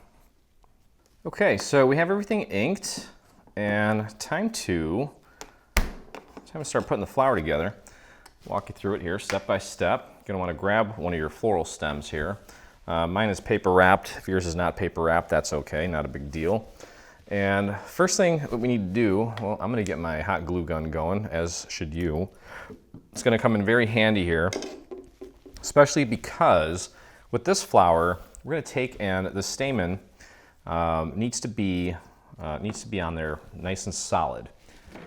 Okay, so we have everything inked, and time to start putting the flower together. Walk you through it here step by step. You're gonna wanna grab one of your floral stems here. Mine is paper wrapped. If yours is not paper wrapped, that's okay, not a big deal. And first thing that we need to do, well, I'm gonna get my hot glue gun going, as should you. It's gonna come in very handy here, especially because with this flower, we're gonna take, and the stamen needs to be on there nice and solid.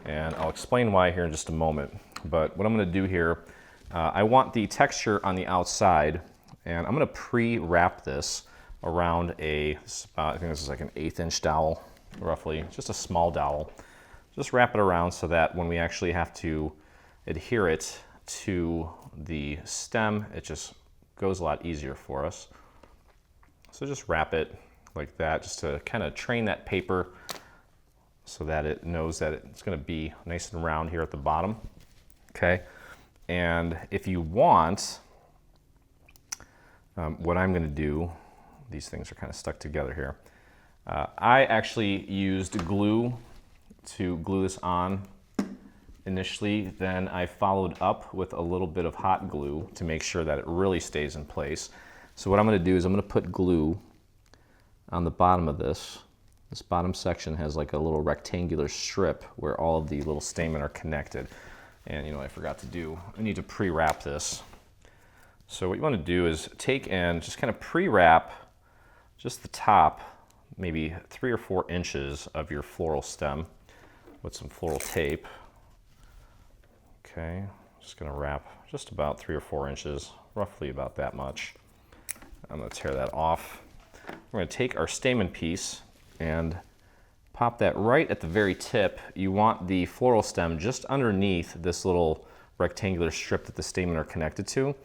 And I'll explain why here in just a moment. But what I'm gonna do here, I want the texture on the outside, and I'm gonna pre-wrap this around I think this is like an 1/8 inch dowel, roughly, just a small dowel. Just wrap it around so that when we actually have to adhere it to the stem, it just goes a lot easier for us. So just wrap it like that, just to kind of train that paper so that it knows that it's going to be nice and round here at the bottom. Okay, and if you want, what I'm going to do, these things are kind of stuck together here. I actually used glue to glue this on initially, then I followed up with a little bit of hot glue to make sure that it really stays in place. So what I'm going to do is I'm going to put glue on the bottom of this. This bottom section has like a little rectangular strip where all of the little stamen are connected. And you know what I forgot to do? I need to pre-wrap this. So what you want to do is take and just kind of pre-wrap just the top, maybe 3 or 4 inches of your floral stem with some floral tape. Okay, just gonna wrap just about 3 or 4 inches, roughly about that much. I'm gonna tear that off. We're gonna take our stamen piece and pop that right at the very tip. You want the floral stem just underneath this little rectangular strip that the stamen are connected to,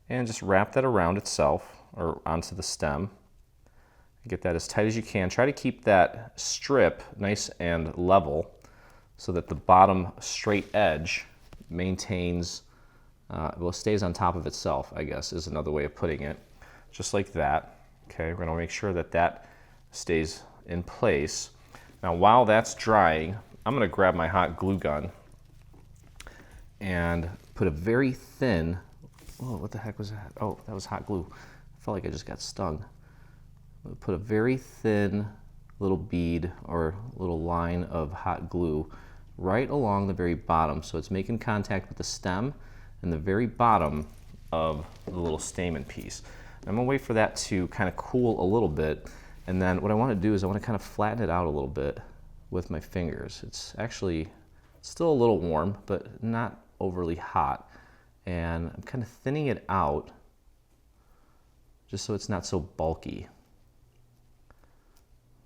and just wrap that around itself or onto the stem. Get that as tight as you can. Try to keep that strip nice and level so that the bottom straight edge maintains, well, stays on top of itself, I guess is another way of putting it. Just like that. Okay, we're gonna make sure that that stays in place. Now, while that's drying, I'm gonna grab my hot glue gun and put a very thin, oh, what the heck was that? Oh, that was hot glue. I felt like I just got stung. I'm gonna put a very thin little bead or little line of hot glue right along the very bottom, so it's making contact with the stem and the very bottom of the little stamen piece. I'm gonna wait for that to kind of cool a little bit, and then what I want to do is I want to kind of flatten it out a little bit with my fingers. It's actually still a little warm, but not overly hot, and I'm kind of thinning it out just so it's not so bulky.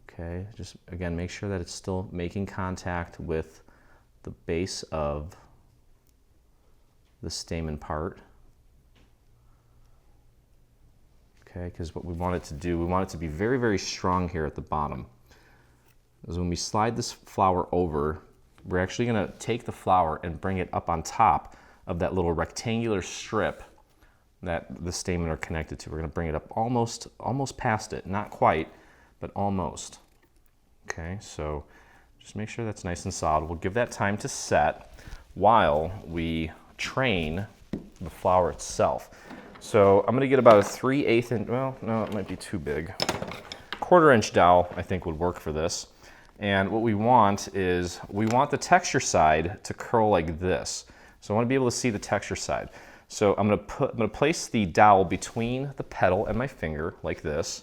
Okay, just again make sure that it's still making contact with the base of the stamen part. Okay, because what we want it to do, we want it to be very, very strong here at the bottom. Because when we slide this flower over, we're actually going to take the flower and bring it up on top of that little rectangular strip that the stamen are connected to. We're going to bring it up almost past it, not quite, but almost. Okay, so just make sure that's nice and solid. We'll give that time to set while we train the flower itself. So I'm going to get about a 3/8 inch, well, no, it might be too big. 1/4 inch dowel, I think, would work for this. And what we want is, we want the texture side to curl like this. So I want to be able to see the texture side. So I'm gonna place the dowel between the petal and my finger like this,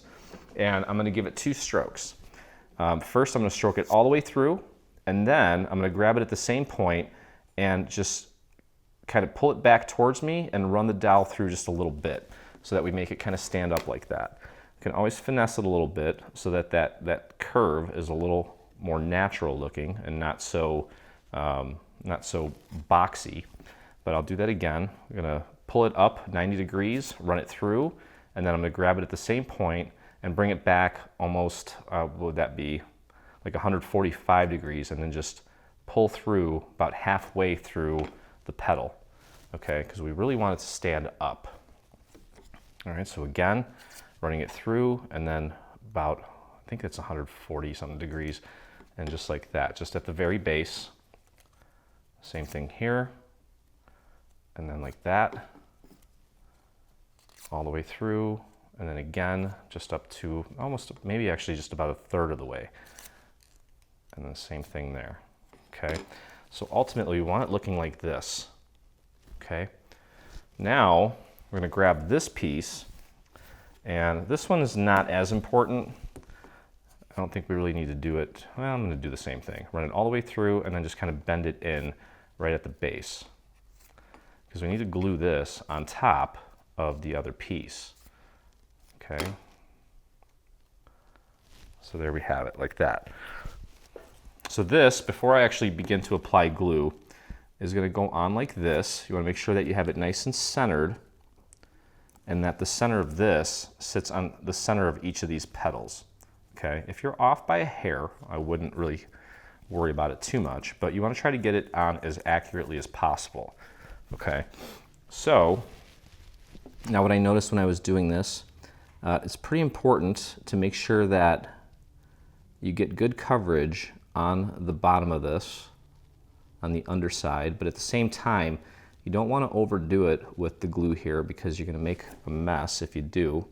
and I'm gonna give it 2 strokes. First, I'm gonna stroke it all the way through, and then I'm gonna grab it at the same point and just kind of pull it back towards me and run the dowel through just a little bit so that we make it kind of stand up like that. You can always finesse it a little bit so that that curve is a little more natural looking and not so boxy. But I'll do that again. I'm gonna pull it up 90 degrees, run it through, and then I'm gonna grab it at the same point and bring it back almost, what would that be? Like 145 degrees, and then just pull through about halfway through the petal, okay? Because we really want it to stand up. All right, so again, running it through, and then about, I think it's 140 something degrees, and just like that, just at the very base. Same thing here, and then like that, all the way through, and then again, just up to almost, maybe actually just about 1/3 of the way. And then same thing there, okay? So ultimately, we want it looking like this, okay? Now, we're gonna grab this piece, and this one is not as important. I don't think we really need to do it. Well, I'm gonna do the same thing. Run it all the way through, and then just kind of bend it in right at the base, because we need to glue this on top of the other piece, okay? So there we have it, like that. So this, before I actually begin to apply glue, is gonna go on like this. You wanna make sure that you have it nice and centered, and that the center of this sits on the center of each of these petals, okay? If you're off by a hair, I wouldn't really worry about it too much, but you wanna try to get it on as accurately as possible, okay? So, now what I noticed when I was doing this, it's pretty important to make sure that you get good coverage on the bottom of this, on the underside, but at the same time, you don't want to overdo it with the glue here because you're going to make a mess if you do.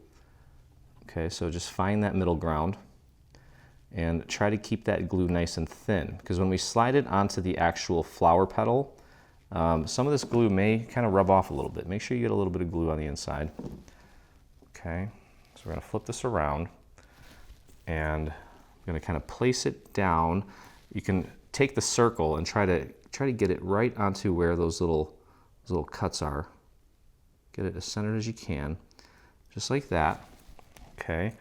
Okay, so just find that middle ground and try to keep that glue nice and thin, because when we slide it onto the actual flower petal, some of this glue may kind of rub off a little bit. Make sure you get a little bit of glue on the inside. Okay, so we're going to flip this around, and I'm going to kind of place it down. You can take the circle and try to get it right onto where those little cuts are. Get it as centered as you can, just like that. Okay,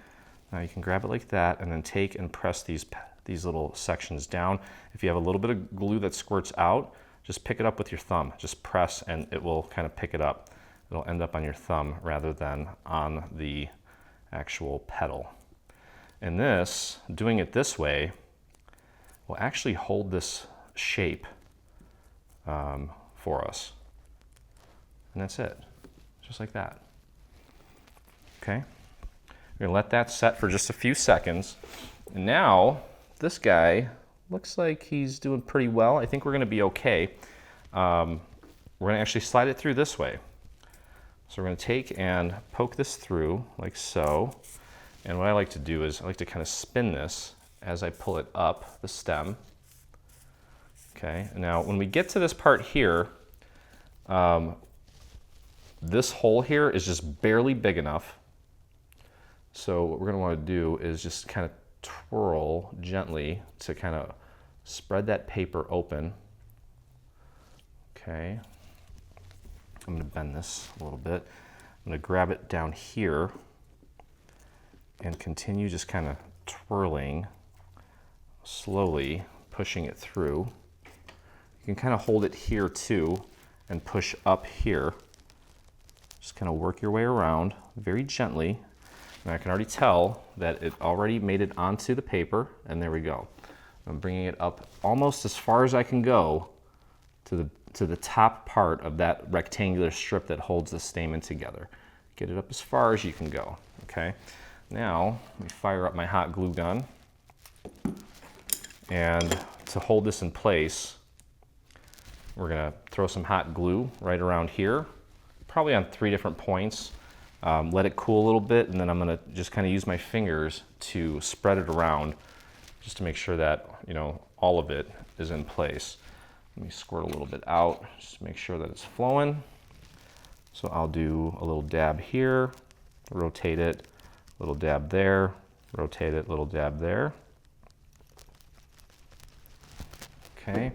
now you can grab it like that, and then take and press these little sections down. If you have a little bit of glue that squirts out, just pick it up with your thumb. Just press, and it will kind of pick it up. It'll end up on your thumb rather than on the actual petal. And this, doing it this way, will actually hold this shape for us. And that's it, just like that. Okay, we're gonna let that set for just a few seconds. And now, this guy looks like he's doing pretty well. I think we're gonna be okay. We're gonna actually slide it through this way. So we're gonna take and poke this through like so. And what I like to do is I like to kind of spin this as I pull it up the stem. Okay, now when we get to this part here, this hole here is just barely big enough. So what we're going to want to do is just kind of twirl gently to kind of spread that paper open. Okay, I'm going to bend this a little bit. I'm going to grab it down here and continue just kind of twirling, slowly pushing it through. You can kind of hold it here too and push up here. Just kind of work your way around very gently. And I can already tell that it already made it onto the paper, and there we go. I'm bringing it up almost as far as I can go to the top part of that rectangular strip that holds the stamen together. Get it up as far as you can go, okay? Now, let me fire up my hot glue gun. And to hold this in place, we're gonna throw some hot glue right around here, probably on 3 different points. Let it cool a little bit, and then I'm gonna just kind of use my fingers to spread it around just to make sure that, all of it is in place. Let me squirt a little bit out, just to make sure that it's flowing. So I'll do a little dab here, rotate it, little dab there, rotate it, little dab there. Okay,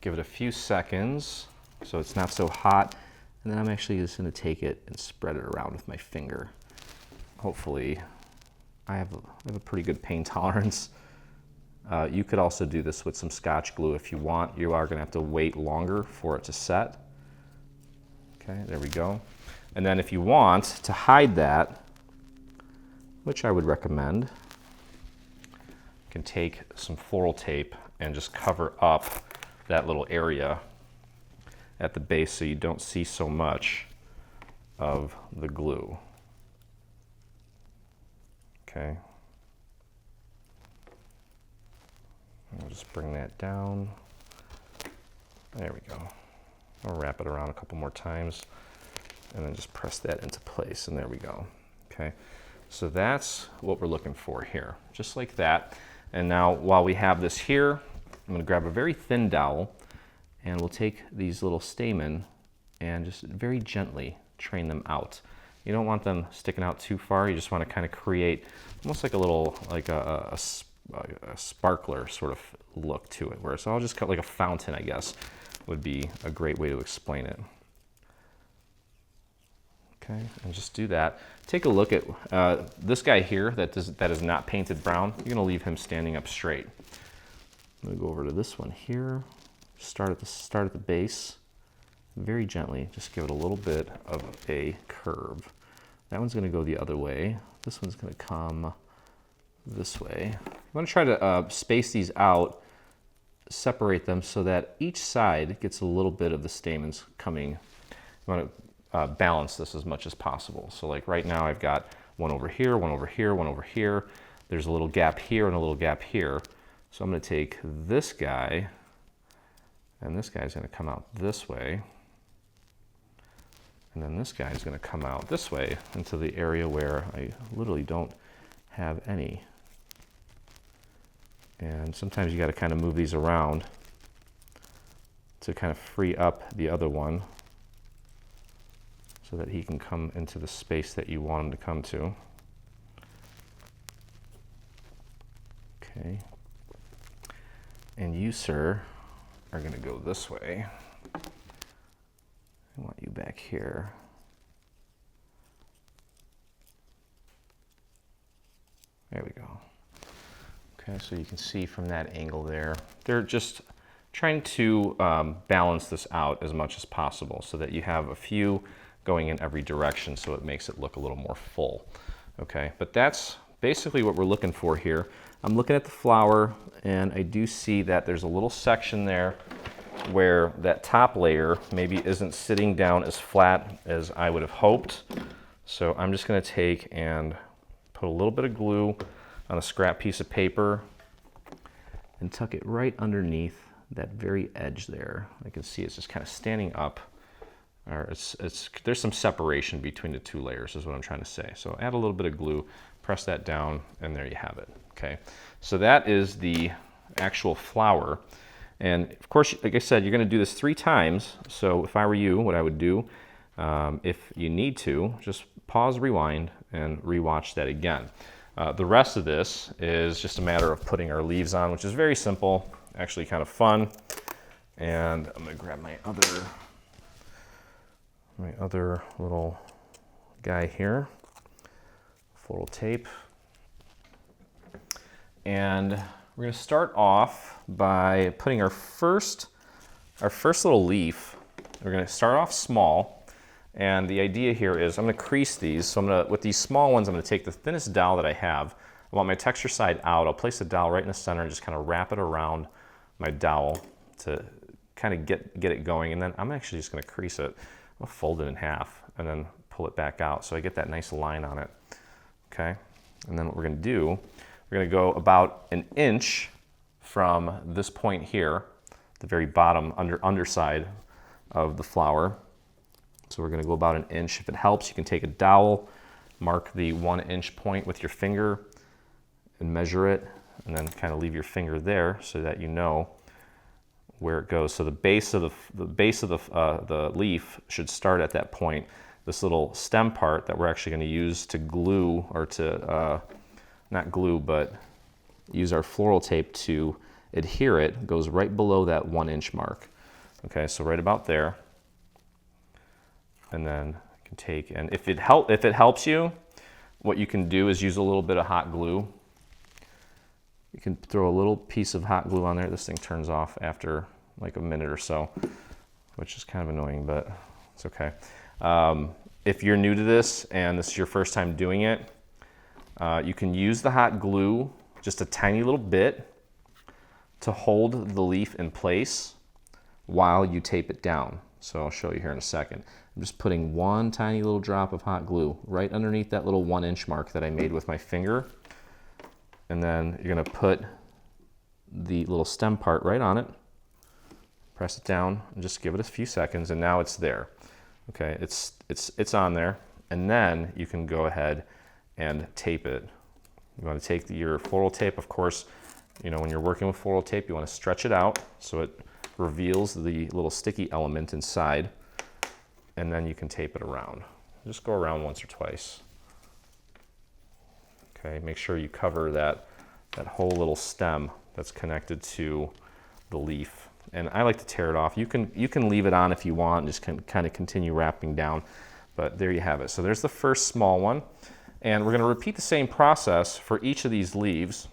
give it a few seconds so it's not so hot, and then I'm actually just going to take it and spread it around with my finger. Hopefully, I have a pretty good pain tolerance. You could also do this with some Scotch glue if you want. You are going to have to wait longer for it to set. Okay, there we go. And then if you want to hide that, which I would recommend, you can take some floral tape and just cover up that little area at the base so you don't see so much of the glue. Okay. I'll just bring that down. There we go. I'll wrap it around a couple more times and then just press that into place, and there we go. Okay, so that's what we're looking for here, just like that. And now while we have this here, I'm going to grab a very thin dowel and we'll take these little stamen and just very gently train them out. You don't want them sticking out too far. You just want to kind of create almost like a little, like a sparkler sort of look to it, where it's all just cut like a fountain, I guess, would be a great way to explain it. Okay, and just do that. Take a look at this guy here that is not painted brown. You're going to leave him standing up straight. I'm going to go over to this one here. Start at the base. Very gently, just give it a little bit of a curve. That one's going to go the other way. This one's going to come this way. I'm going to try to space these out, separate them so that each side gets a little bit of the stamens coming. You want to balance this as much as possible. So like right now I've got one over here, one over here, one over here. There's a little gap here and a little gap here. So I'm going to take this guy, and this guy's going to come out this way. And then this guy is going to come out this way into the area where I literally don't have any. And sometimes you got to kind of move these around to kind of free up the other one so that he can come into the space that you want him to come to. Okay. And you, sir, are going to go this way. I want you back here. There we go. Okay, so you can see from that angle there, they're just trying to balance this out as much as possible so that you have a few going in every direction so it makes it look a little more full. Okay, but that's basically what we're looking for here. I'm looking at the flower and I do see that there's a little section there where that top layer maybe isn't sitting down as flat as I would have hoped. So I'm just going to take and put a little bit of glue on a scrap piece of paper and tuck it right underneath that very edge there. I can see it's just kind of standing up, or there's some separation between the two layers is what I'm trying to say. So add a little bit of glue, press that down, and there you have it. Okay, so that is the actual flower. And of course, like I said, you're going to do this 3 times. So if I were you, what I would do, if you need to, just pause, rewind, and rewatch that again. The rest of this is just a matter of putting our leaves on, which is very simple, actually kind of fun. And I'm going to grab my other little guy here, floral tape. And we're going to start off by putting our first little leaf. We're going to start off small. And the idea here is I'm going to crease these. So with these small ones, I'm going to take the thinnest dowel that I have. I want my texture side out. I'll place the dowel right in the center and just kind of wrap it around my dowel to kind of get it going. And then I'm actually just going to crease it. I'll fold it in half and then pull it back out so I get that nice line on it. Okay. And then what we're going to do, we're going to go about 1 inch from this point here, the very bottom underside of the flower. So we're going to go about 1 inch. If it helps, you can take a dowel, mark the 1 inch point with your finger and measure it, and then kind of leave your finger there so that you know where it goes. So the base of the leaf should start at that point. This little stem part that we're actually going to use to glue, or to not glue, but use our floral tape to adhere it, goes right below that 1 inch mark. Okay, so right about there. And then you can take, and if it helps you, what you can do is use a little bit of hot glue. You can throw a little piece of hot glue on there. This thing turns off after like a minute or so, which is kind of annoying, but it's okay. If you're new to this and this is your first time doing it, you can use the hot glue just a tiny little bit to hold the leaf in place while you tape it down. So I'll show you here in a second. I'm just putting one tiny little drop of hot glue right underneath that little 1 inch mark that I made with my finger. And then you're gonna put the little stem part right on it, press it down, and just give it a few seconds, and now it's there. Okay, it's on there, and then you can go ahead and tape it. You want to take your floral tape, of course. You know, when you're working with floral tape, you want to stretch it out so it reveals the little sticky element inside, and then you can tape it around. Just go around once or twice. Okay, make sure you cover that whole little stem that's connected to the leaf. And I like to tear it off. You can leave it on if you want, and just kind of continue wrapping down. But there you have it. So there's the first small one. And we're going to repeat the same process for each of these leaves.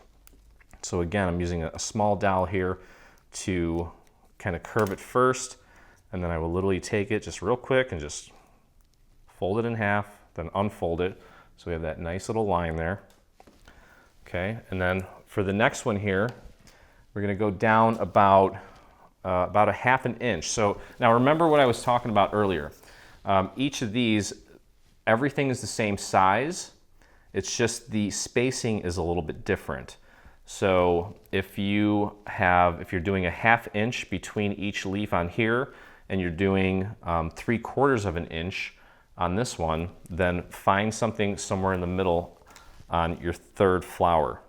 So again, I'm using a small dowel here to kind of curve it first, and then I will literally take it just real quick and just fold it in half, then unfold it. So we have that nice little line there. Okay, and then for the next one here, we're going to go down about a 1/2 inch. So now remember what I was talking about earlier. Each of these, everything is the same size. It's just the spacing is a little bit different. So if you're doing a 1/2 inch between each leaf on here, and you're doing 3/4 of an inch on this one, then find something somewhere in the middle on your third flower.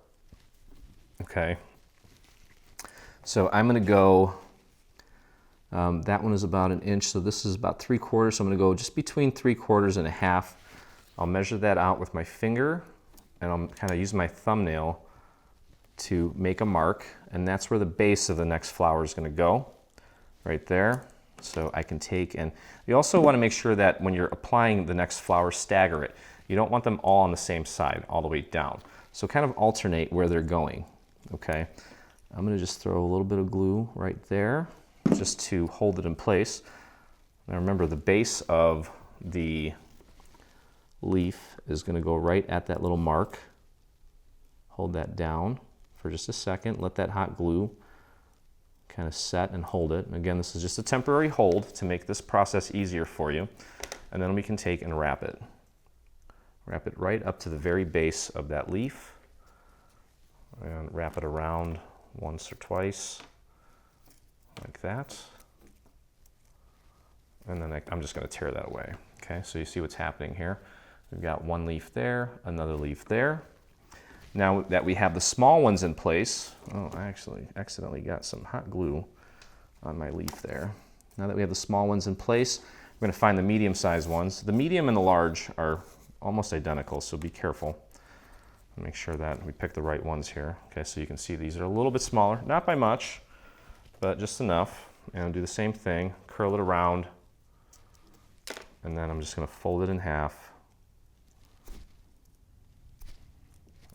Okay. So I'm going to go. That one is about 1 inch, so this is about 3/4. So I'm going to go just between 3/4 and 1/2. I'll measure that out with my finger, and I'll kind of use my thumbnail to make a mark, and that's where the base of the next flower is going to go, right there. So I can take, and you also want to make sure that when you're applying the next flower, stagger it. You don't want them all on the same side, all the way down. So kind of alternate where they're going, okay? I'm going to just throw a little bit of glue right there, just to hold it in place. Now remember, the base of the leaf is going to go right at that little mark. Hold that down for just a second. Let that hot glue kind of set and hold it. Again, this is just a temporary hold to make this process easier for you. And then we can take and wrap it. Wrap it right up to the very base of that leaf. And wrap it around once or twice, like that. And then I'm just going to tear that away. Okay, so you see what's happening here. We've got one leaf there, another leaf there. Now that we have the small ones in place, oh, I actually accidentally got some hot glue on my leaf there. Now that we have the small ones in place, we're going to find the medium-sized ones. The medium and the large are almost identical, so be careful. Make sure that we pick the right ones here. Okay, so you can see these are a little bit smaller, not by much, but just enough. And I'll do the same thing, curl it around, and then I'm just going to fold it in half,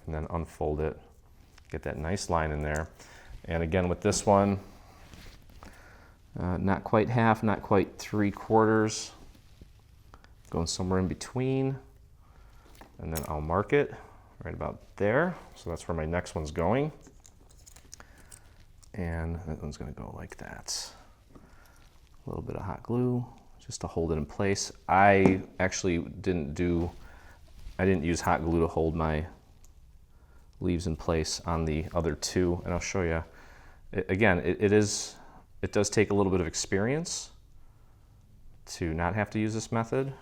and then unfold it, get that nice line in there. And again, with this one, not quite half, not quite 3/4, going somewhere in between, and then I'll mark it right about there. So that's where my next one's going. And that one's going to go like that. A little bit of hot glue just to hold it in place. I actually didn't use hot glue to hold my leaves in place on the other two, and I'll show you. Again, it does take a little bit of experience to not have to use this method,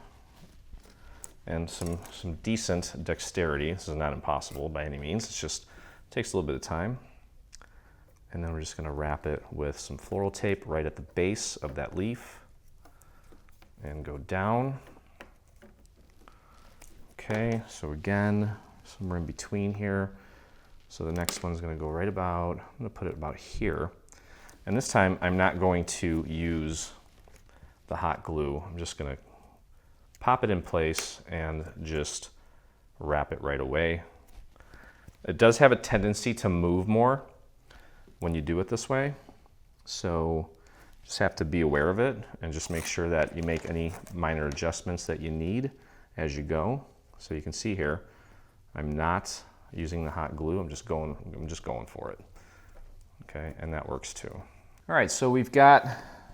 and some decent dexterity. This is not impossible by any means. It just Takes a little bit of time. And then we're just going to wrap it with some floral tape right at the base of that leaf and go down. Okay, so again, somewhere in between here. So the next one's going to go right about, I'm going to put it about here. And this time I'm not going to use the hot glue. I'm just going to pop it in place and just wrap it right away. It does have a tendency to move more when you do it this way, so just have to be aware of it and just make sure that you make any minor adjustments that you need as you go. So you can see here, I'm not using the hot glue, I'm just going for it. Okay, and that works too. All right, so we've got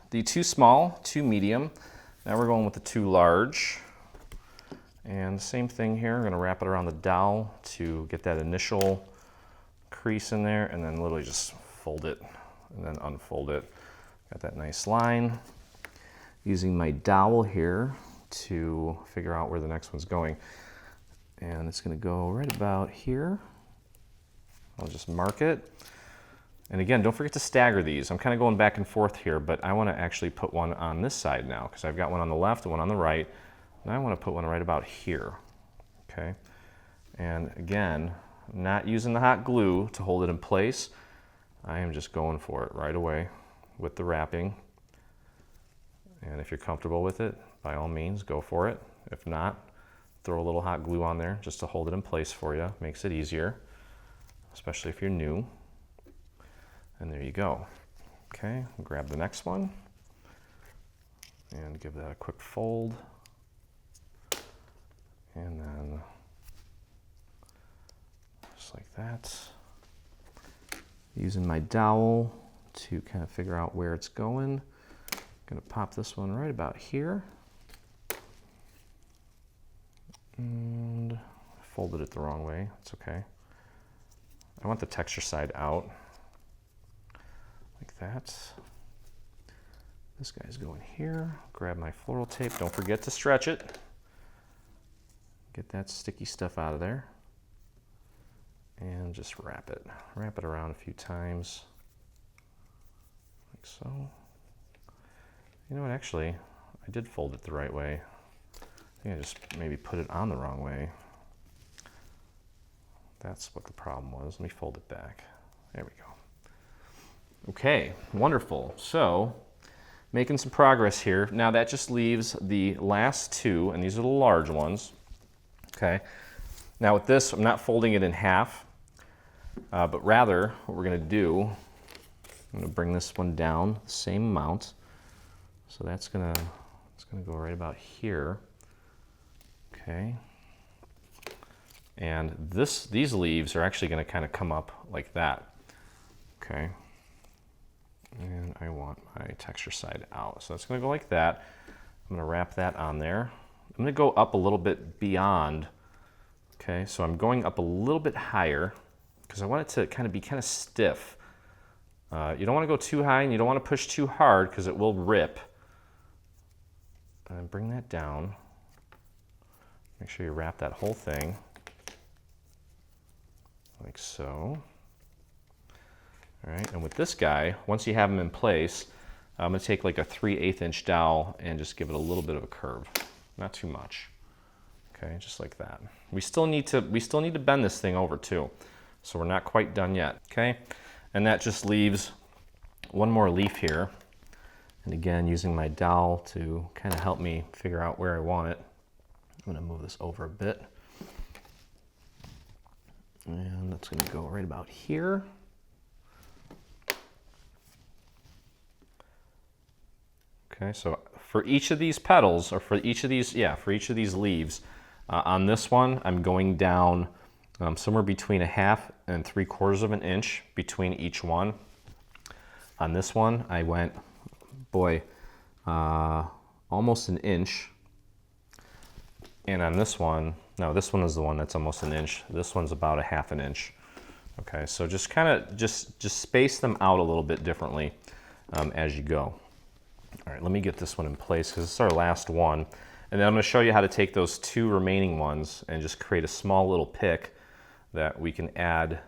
the 2 small, 2 medium. Now we're going with the 2 large. And same thing here, I'm gonna wrap it around the dowel to get that initial crease in there, and then literally just fold it and then unfold it. Got that nice line. Using my dowel here to figure out where the next one's going. And it's gonna go right about here. I'll just mark it. And again, don't forget to stagger these. I'm kind of going back and forth here, but I wanna actually put one on this side now, because I've got one on the left and one on the right. Now I wanna put one right about here, okay? And again, I'm not using the hot glue to hold it in place. I am just going for it right away with the wrapping. And if you're comfortable with it, by all means, go for it. If not, throw a little hot glue on there just to hold it in place for you. Makes it easier, especially if you're new. And there you go. Okay, grab the next one and give that a quick fold. And then just like that. Using my dowel to kind of figure out where it's going. I'm gonna pop this one right about here. And folded it the wrong way, it's okay. I want the texture side out, like that. This guy's going here. Grab my floral tape, don't forget to stretch it. Get that sticky stuff out of there. And just wrap it. Wrap it around a few times, like so. You know what, actually, I did fold it the right way. I think I just maybe put it on the wrong way. That's what the problem was. Let me fold it back. There we go. Okay, wonderful. So, making some progress here. Now that just leaves the last 2, and these are the large ones. Okay. Now with this, I'm not folding it in half. But rather, what we're going to do, I'm going to bring this one down the same amount. So it's going to go right about here. Okay. And these leaves are actually going to kind of come up like that. Okay. And I want my texture side out. So it's going to go like that. I'm going to wrap that on there. I'm going to go up a little bit beyond. Okay, so I'm going up a little bit higher because I want it to kind of be stiff. You don't want to go too high and you don't want to push too hard because it will rip. And bring that down. Make sure you wrap that whole thing like so. All right, and with this guy, once you have him in place, I'm going to take like a 3/8 inch dowel and just give it a little bit of a curve, not too much. Okay, just like that. We still need to bend this thing over too, so we're not quite done yet. Okay, and that just leaves one more leaf here. And again, using my dowel to kind of help me figure out where I want it. I'm going to move this over a bit, and that's going to go right about here. Okay, so for each of these petals, or for each of these leaves, on this one, I'm going down somewhere between 1/2 and 3/4 inch between each one. On this one, I went, almost an inch. And on this one, no, this one is the one that's almost an inch. This one's about 1/2 inch. Okay, so just kind of just space them out a little bit differently as you go. All right, let me get this one in place because this is our last one. And then I'm going to show you how to take those 2 remaining ones and just create a small little pick that we can add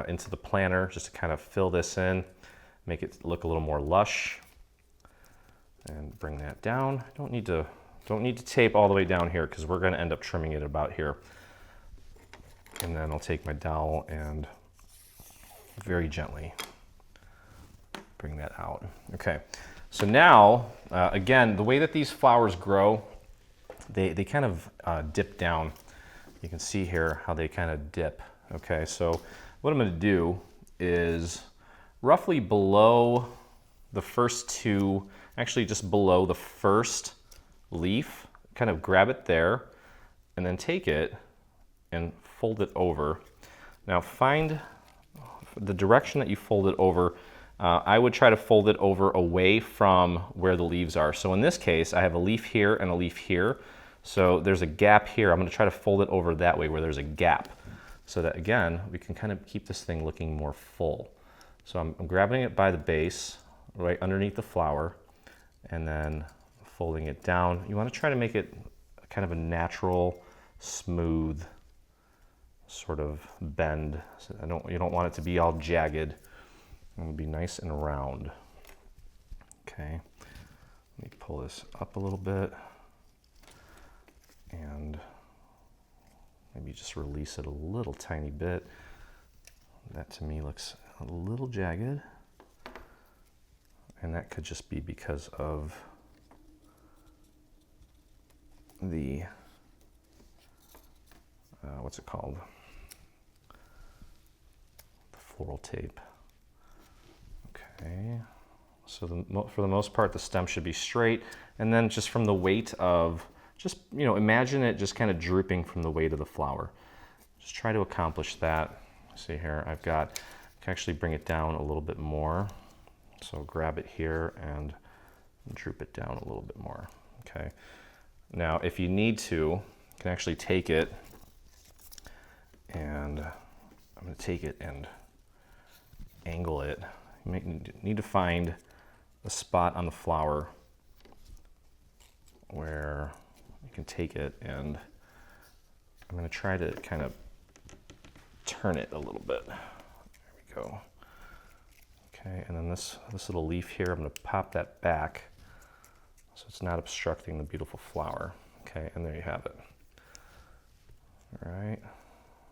into the planter just to kind of fill this in, make it look a little more lush. And bring that down. Don't need to tape all the way down here because we're going to end up trimming it about here. And then I'll take my dowel and very gently bring that out. Okay, so now, again, the way that these flowers grow, they kind of dip down. You can see here how they kind of dip. Okay, so what I'm going to do is roughly below the first two, actually just below the first leaf, kind of grab it there and then take it and fold it over. Now find the direction that you fold it over. I would try to fold it over away from where the leaves are. So in this case, I have a leaf here and a leaf here. So there's a gap here. I'm going to try to fold it over that way where there's a gap so that, again, we can kind of keep this thing looking more full. So I'm grabbing it by the base, right underneath the flower, and then folding it down. You want to try to make it kind of a natural, smooth sort of bend. So you don't want it to be all jagged. It'll be nice and round. Okay, let me pull this up a little bit and maybe just release it a little tiny bit. That to me looks a little jagged, and that could just be because of the what's it called? The floral tape. Okay, so for the most part, the stem should be straight, and then just from the weight of, just, you know, imagine it just kind of drooping from the weight of the flower. Just try to accomplish that. See here, I can actually bring it down a little bit more. So grab it here and droop it down a little bit more. Okay. Now, if you need to, you can actually take it, and I'm going to take it and angle it. You need to find a spot on the flower where you can take it, and I'm going to try to kind of turn it a little bit. There we go. Okay, and then this little leaf here, I'm going to pop that back so it's not obstructing the beautiful flower. Okay, and there you have it. All right,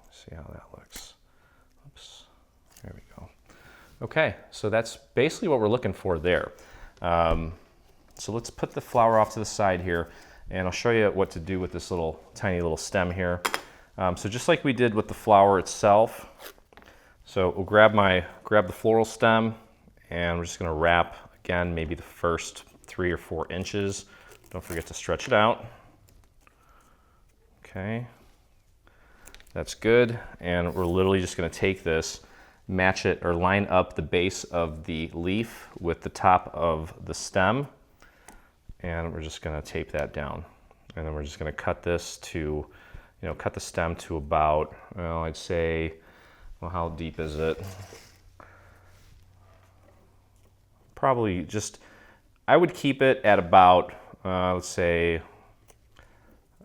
see how that looks. Oops, there we go. Okay, so that's basically what we're looking for there. So let's put the flower off to the side here, and I'll show you what to do with this tiny little stem here. So just like we did with the flower itself, so we'll grab the floral stem, and we're just going to wrap, again, maybe the first 3 or 4 inches. Don't forget to stretch it out. Okay, that's good. And we're literally just going to take this, match it, or line up the base of the leaf with the top of the stem, and we're just going to tape that down. And then we're just going to cut this to, cut the stem to about, well, I'd say, well, how deep is it? Probably just, I would keep it at about, let's say,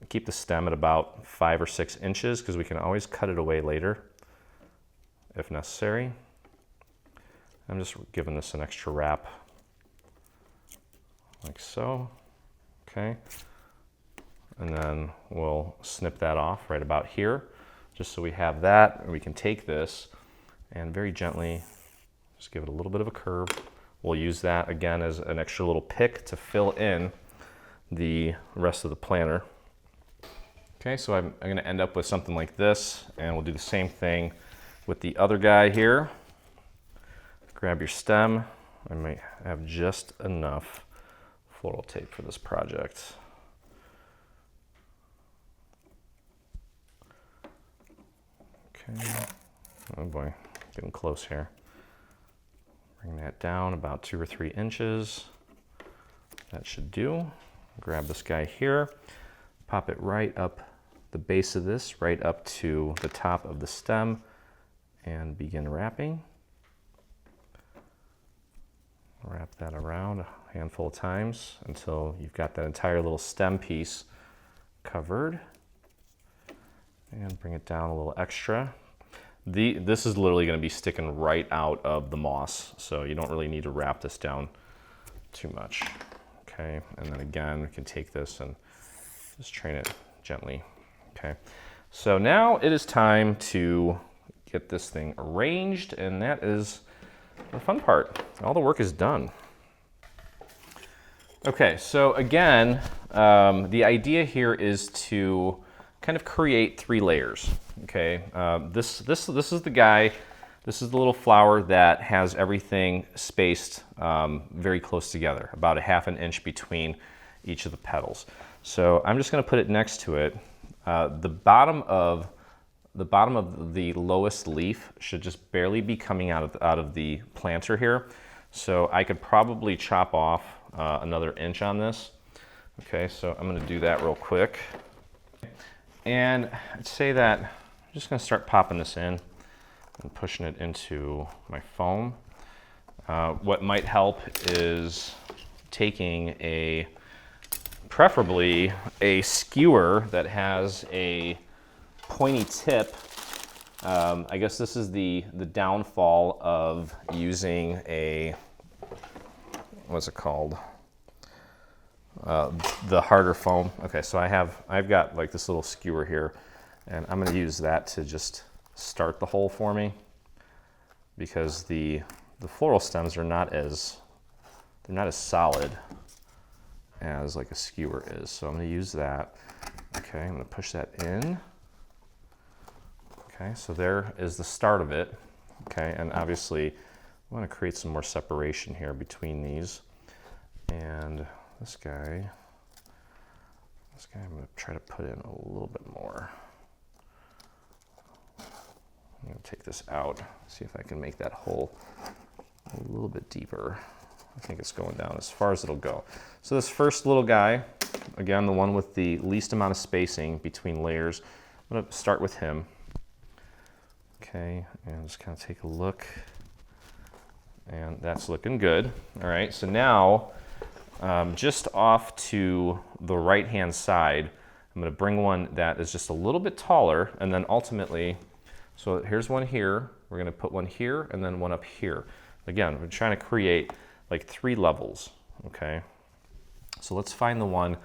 keep the stem at about 5 or 6 inches, because we can always cut it away later if necessary. I'm just giving this an extra wrap, like so. Okay. And then we'll snip that off right about here, just so we have that, and we can take this and very gently just give it a little bit of a curve. We'll use that again as an extra little pick to fill in the rest of the planter. Okay, so I'm going to end up with something like this, and we'll do the same thing with the other guy here. Grab your stem. I might have just enough floral tape for this project. Okay. Oh boy, getting close here. Bring that down about 2 or 3 inches. That should do. Grab this guy here, pop it right up the base of this, right up to the top of the stem, and begin wrapping. Wrap that around a handful of times until you've got that entire little stem piece covered. And bring it down a little extra. This is literally going to be sticking right out of the moss, so you don't really need to wrap this down too much. Okay, and then again, we can take this and just train it gently. Okay, so now it is time to get this thing arranged, and that is the fun part. All the work is done. Okay, so again, the idea here is to kind of create 3 layers. Okay, this is the guy. This is the little flower that has everything spaced very close together, about 1/2 inch between each of the petals. So I'm just going to put it next to it. The bottom of the lowest leaf should just barely be coming out of the planter here. So I could probably chop off another inch on this. Okay, so I'm going to do that real quick. And I'd say that I'm just going to start popping this in and pushing it into my foam. What might help is taking preferably a skewer that has a pointy tip. I guess this is the downfall of using a, what's it called? The harder foam. Okay, so I've got like this little skewer here, and I'm going to use that to just start the hole for me, because the floral stems are not as solid as like a skewer is. So I'm going to use that. Okay, I'm going to push that in. Okay, so there is the start of it. Okay, and obviously I want to create some more separation here between these. And this guy I'm going to try to put in a little bit more. I'm going to take this out, see if I can make that hole a little bit deeper. I think it's going down as far as it'll go. So this first little guy, again, the one with the least amount of spacing between layers, I'm going to start with him. Okay, and just kind of take a look. And that's looking good. All right, so now just off to the right-hand side, I'm going to bring one that is just a little bit taller, and then ultimately, so here's one here, we're going to put one here, and then one up here. Again, we're trying to create like 3 levels, okay? So let's find the one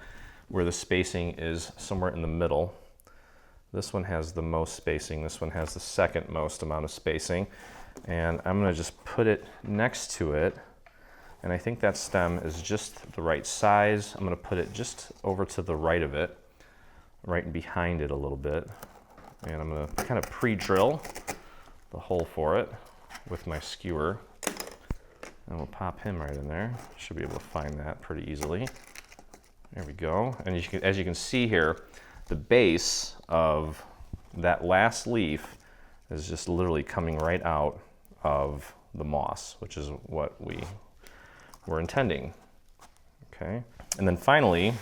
where the spacing is somewhere in the middle. This one has the most spacing, this one has the second most amount of spacing, and I'm going to just put it next to it. And I think that stem is just the right size. I'm going to put it just over to the right of it, right behind it a little bit. And I'm going to kind of pre-drill the hole for it with my skewer. And we'll pop him right in there. Should be able to find that pretty easily. There we go. And as you can see here, the base of that last leaf is just literally coming right out of the moss, which is what we're intending. Okay, and then finally,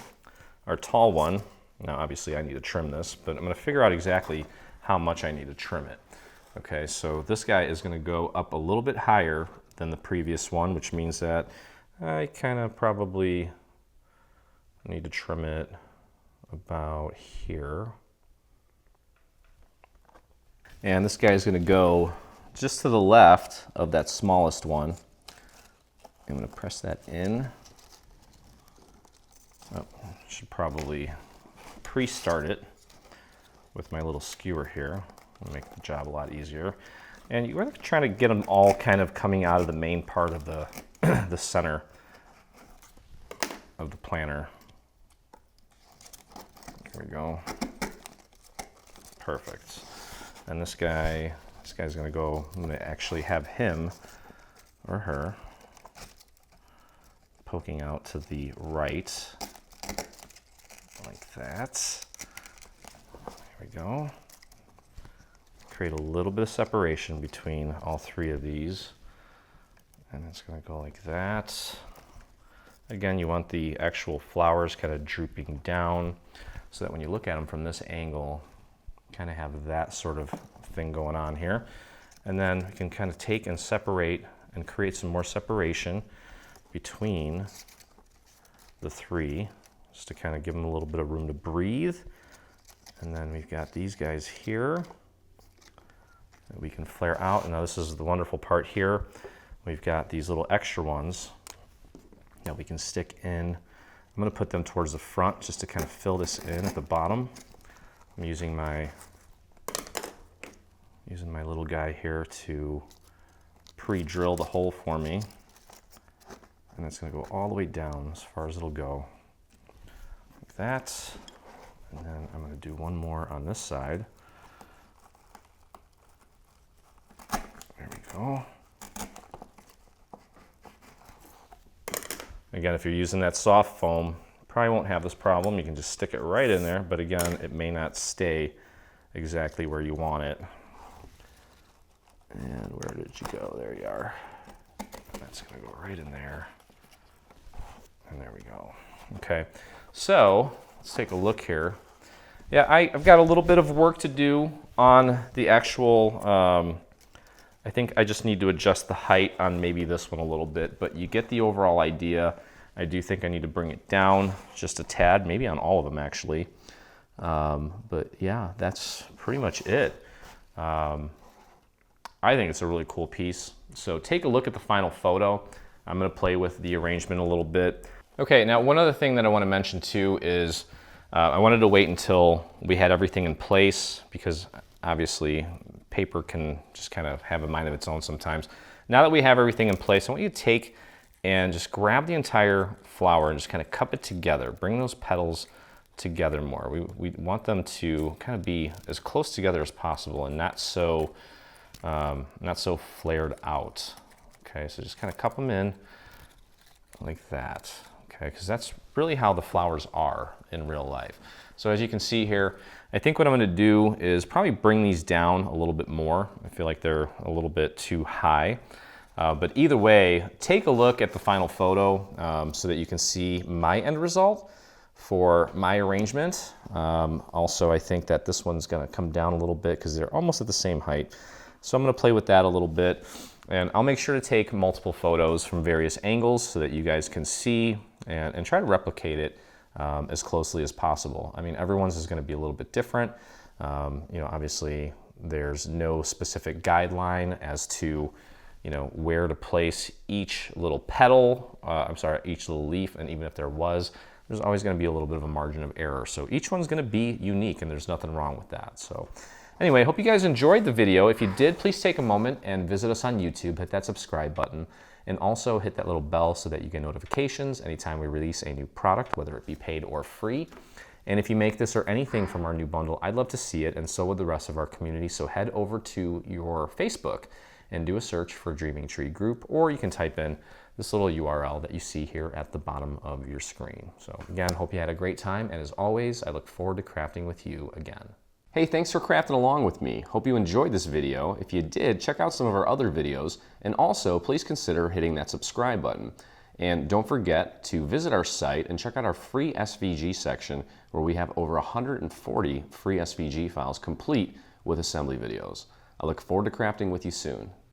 our tall one. Now, obviously, I need to trim this, but I'm going to figure out exactly how much I need to trim it. Okay, so this guy is going to go up a little bit higher than the previous one, which means that I kind of probably need to trim it about here. And this guy is going to go just to the left of that smallest one. I'm going to press that in. Oh, should probably pre-start it with my little skewer here. It'll make the job a lot easier. And you're going to try to get them all kind of coming out of the main part of the, the center of the planter. There we go. Perfect. And this guy's going to go, I'm going to actually have him or her poking out to the right, like that. There we go. Create a little bit of separation between all 3 of these. And it's going to go like that. Again, you want the actual flowers kind of drooping down so that when you look at them from this angle, kind of have that sort of thing going on here. And then we can kind of take and separate and create some more separation between the 3, just to kind of give them a little bit of room to breathe. And then we've got these guys here. that we can flare out. And now this is the wonderful part here. We've got these little extra ones that we can stick in. I'm going to put them towards the front just to kind of fill this in at the bottom. I'm using my little guy here to pre-drill the hole for me. And that's going to go all the way down as far as it'll go. Like that. And then I'm going to do one more on this side. There we go. Again, if you're using that soft foam, probably won't have this problem. You can just stick it right in there, but again, it may not stay exactly where you want it. And where did you go? There you are. That's going to go right in there. And there we go. Okay, so let's take a look here. Yeah, I've got a little bit of work to do on the actual, I think I just need to adjust the height on maybe this one a little bit, but you get the overall idea. I do think I need to bring it down just a tad, maybe on all of them actually. But yeah, that's pretty much it. I think it's a really cool piece. So take a look at the final photo. I'm gonna play with the arrangement a little bit. Okay, now one other thing that I wanna mention too is I wanted to wait until we had everything in place because obviously paper can just kind of have a mind of its own sometimes. Now that we have everything in place, I want you to take and just grab the entire flower and just kind of cup it together. Bring those petals together more. We want them to kind of be as close together as possible and not so flared out. Okay, so just kind of cup them in like that. Okay, because that's really how the flowers are in real life. So as you can see here, I think what I'm going to do is probably bring these down a little bit more. I feel like they're a little bit too high. But either way, take a look at the final photo so that you can see my end result for my arrangement. Also, I think that this one's going to come down a little bit because they're almost at the same height. So I'm going to play with that a little bit. And I'll make sure to take multiple photos from various angles so that you guys can see and try to replicate it as closely as possible. I mean, everyone's is going to be a little bit different. You know, obviously there's no specific guideline as to, you know, where to place each little petal, each little leaf, and even if there was, there's always going to be a little bit of a margin of error. So each one's going to be unique and there's nothing wrong with that. So anyway, I hope you guys enjoyed the video. If you did, please take a moment and visit us on YouTube, hit that subscribe button, and also hit that little bell so that you get notifications anytime we release a new product, whether it be paid or free. And if you make this or anything from our new bundle, I'd love to see it, and so would the rest of our community. So head over to your Facebook and do a search for Dreaming Tree Group, or you can type in this little URL that you see here at the bottom of your screen. So again, hope you had a great time, and as always, I look forward to crafting with you again. Hey, thanks for crafting along with me. Hope you enjoyed this video. If you did, check out some of our other videos, and also please consider hitting that subscribe button. And don't forget to visit our site and check out our free SVG section where we have over 140 free SVG files complete with assembly videos. I look forward to crafting with you soon.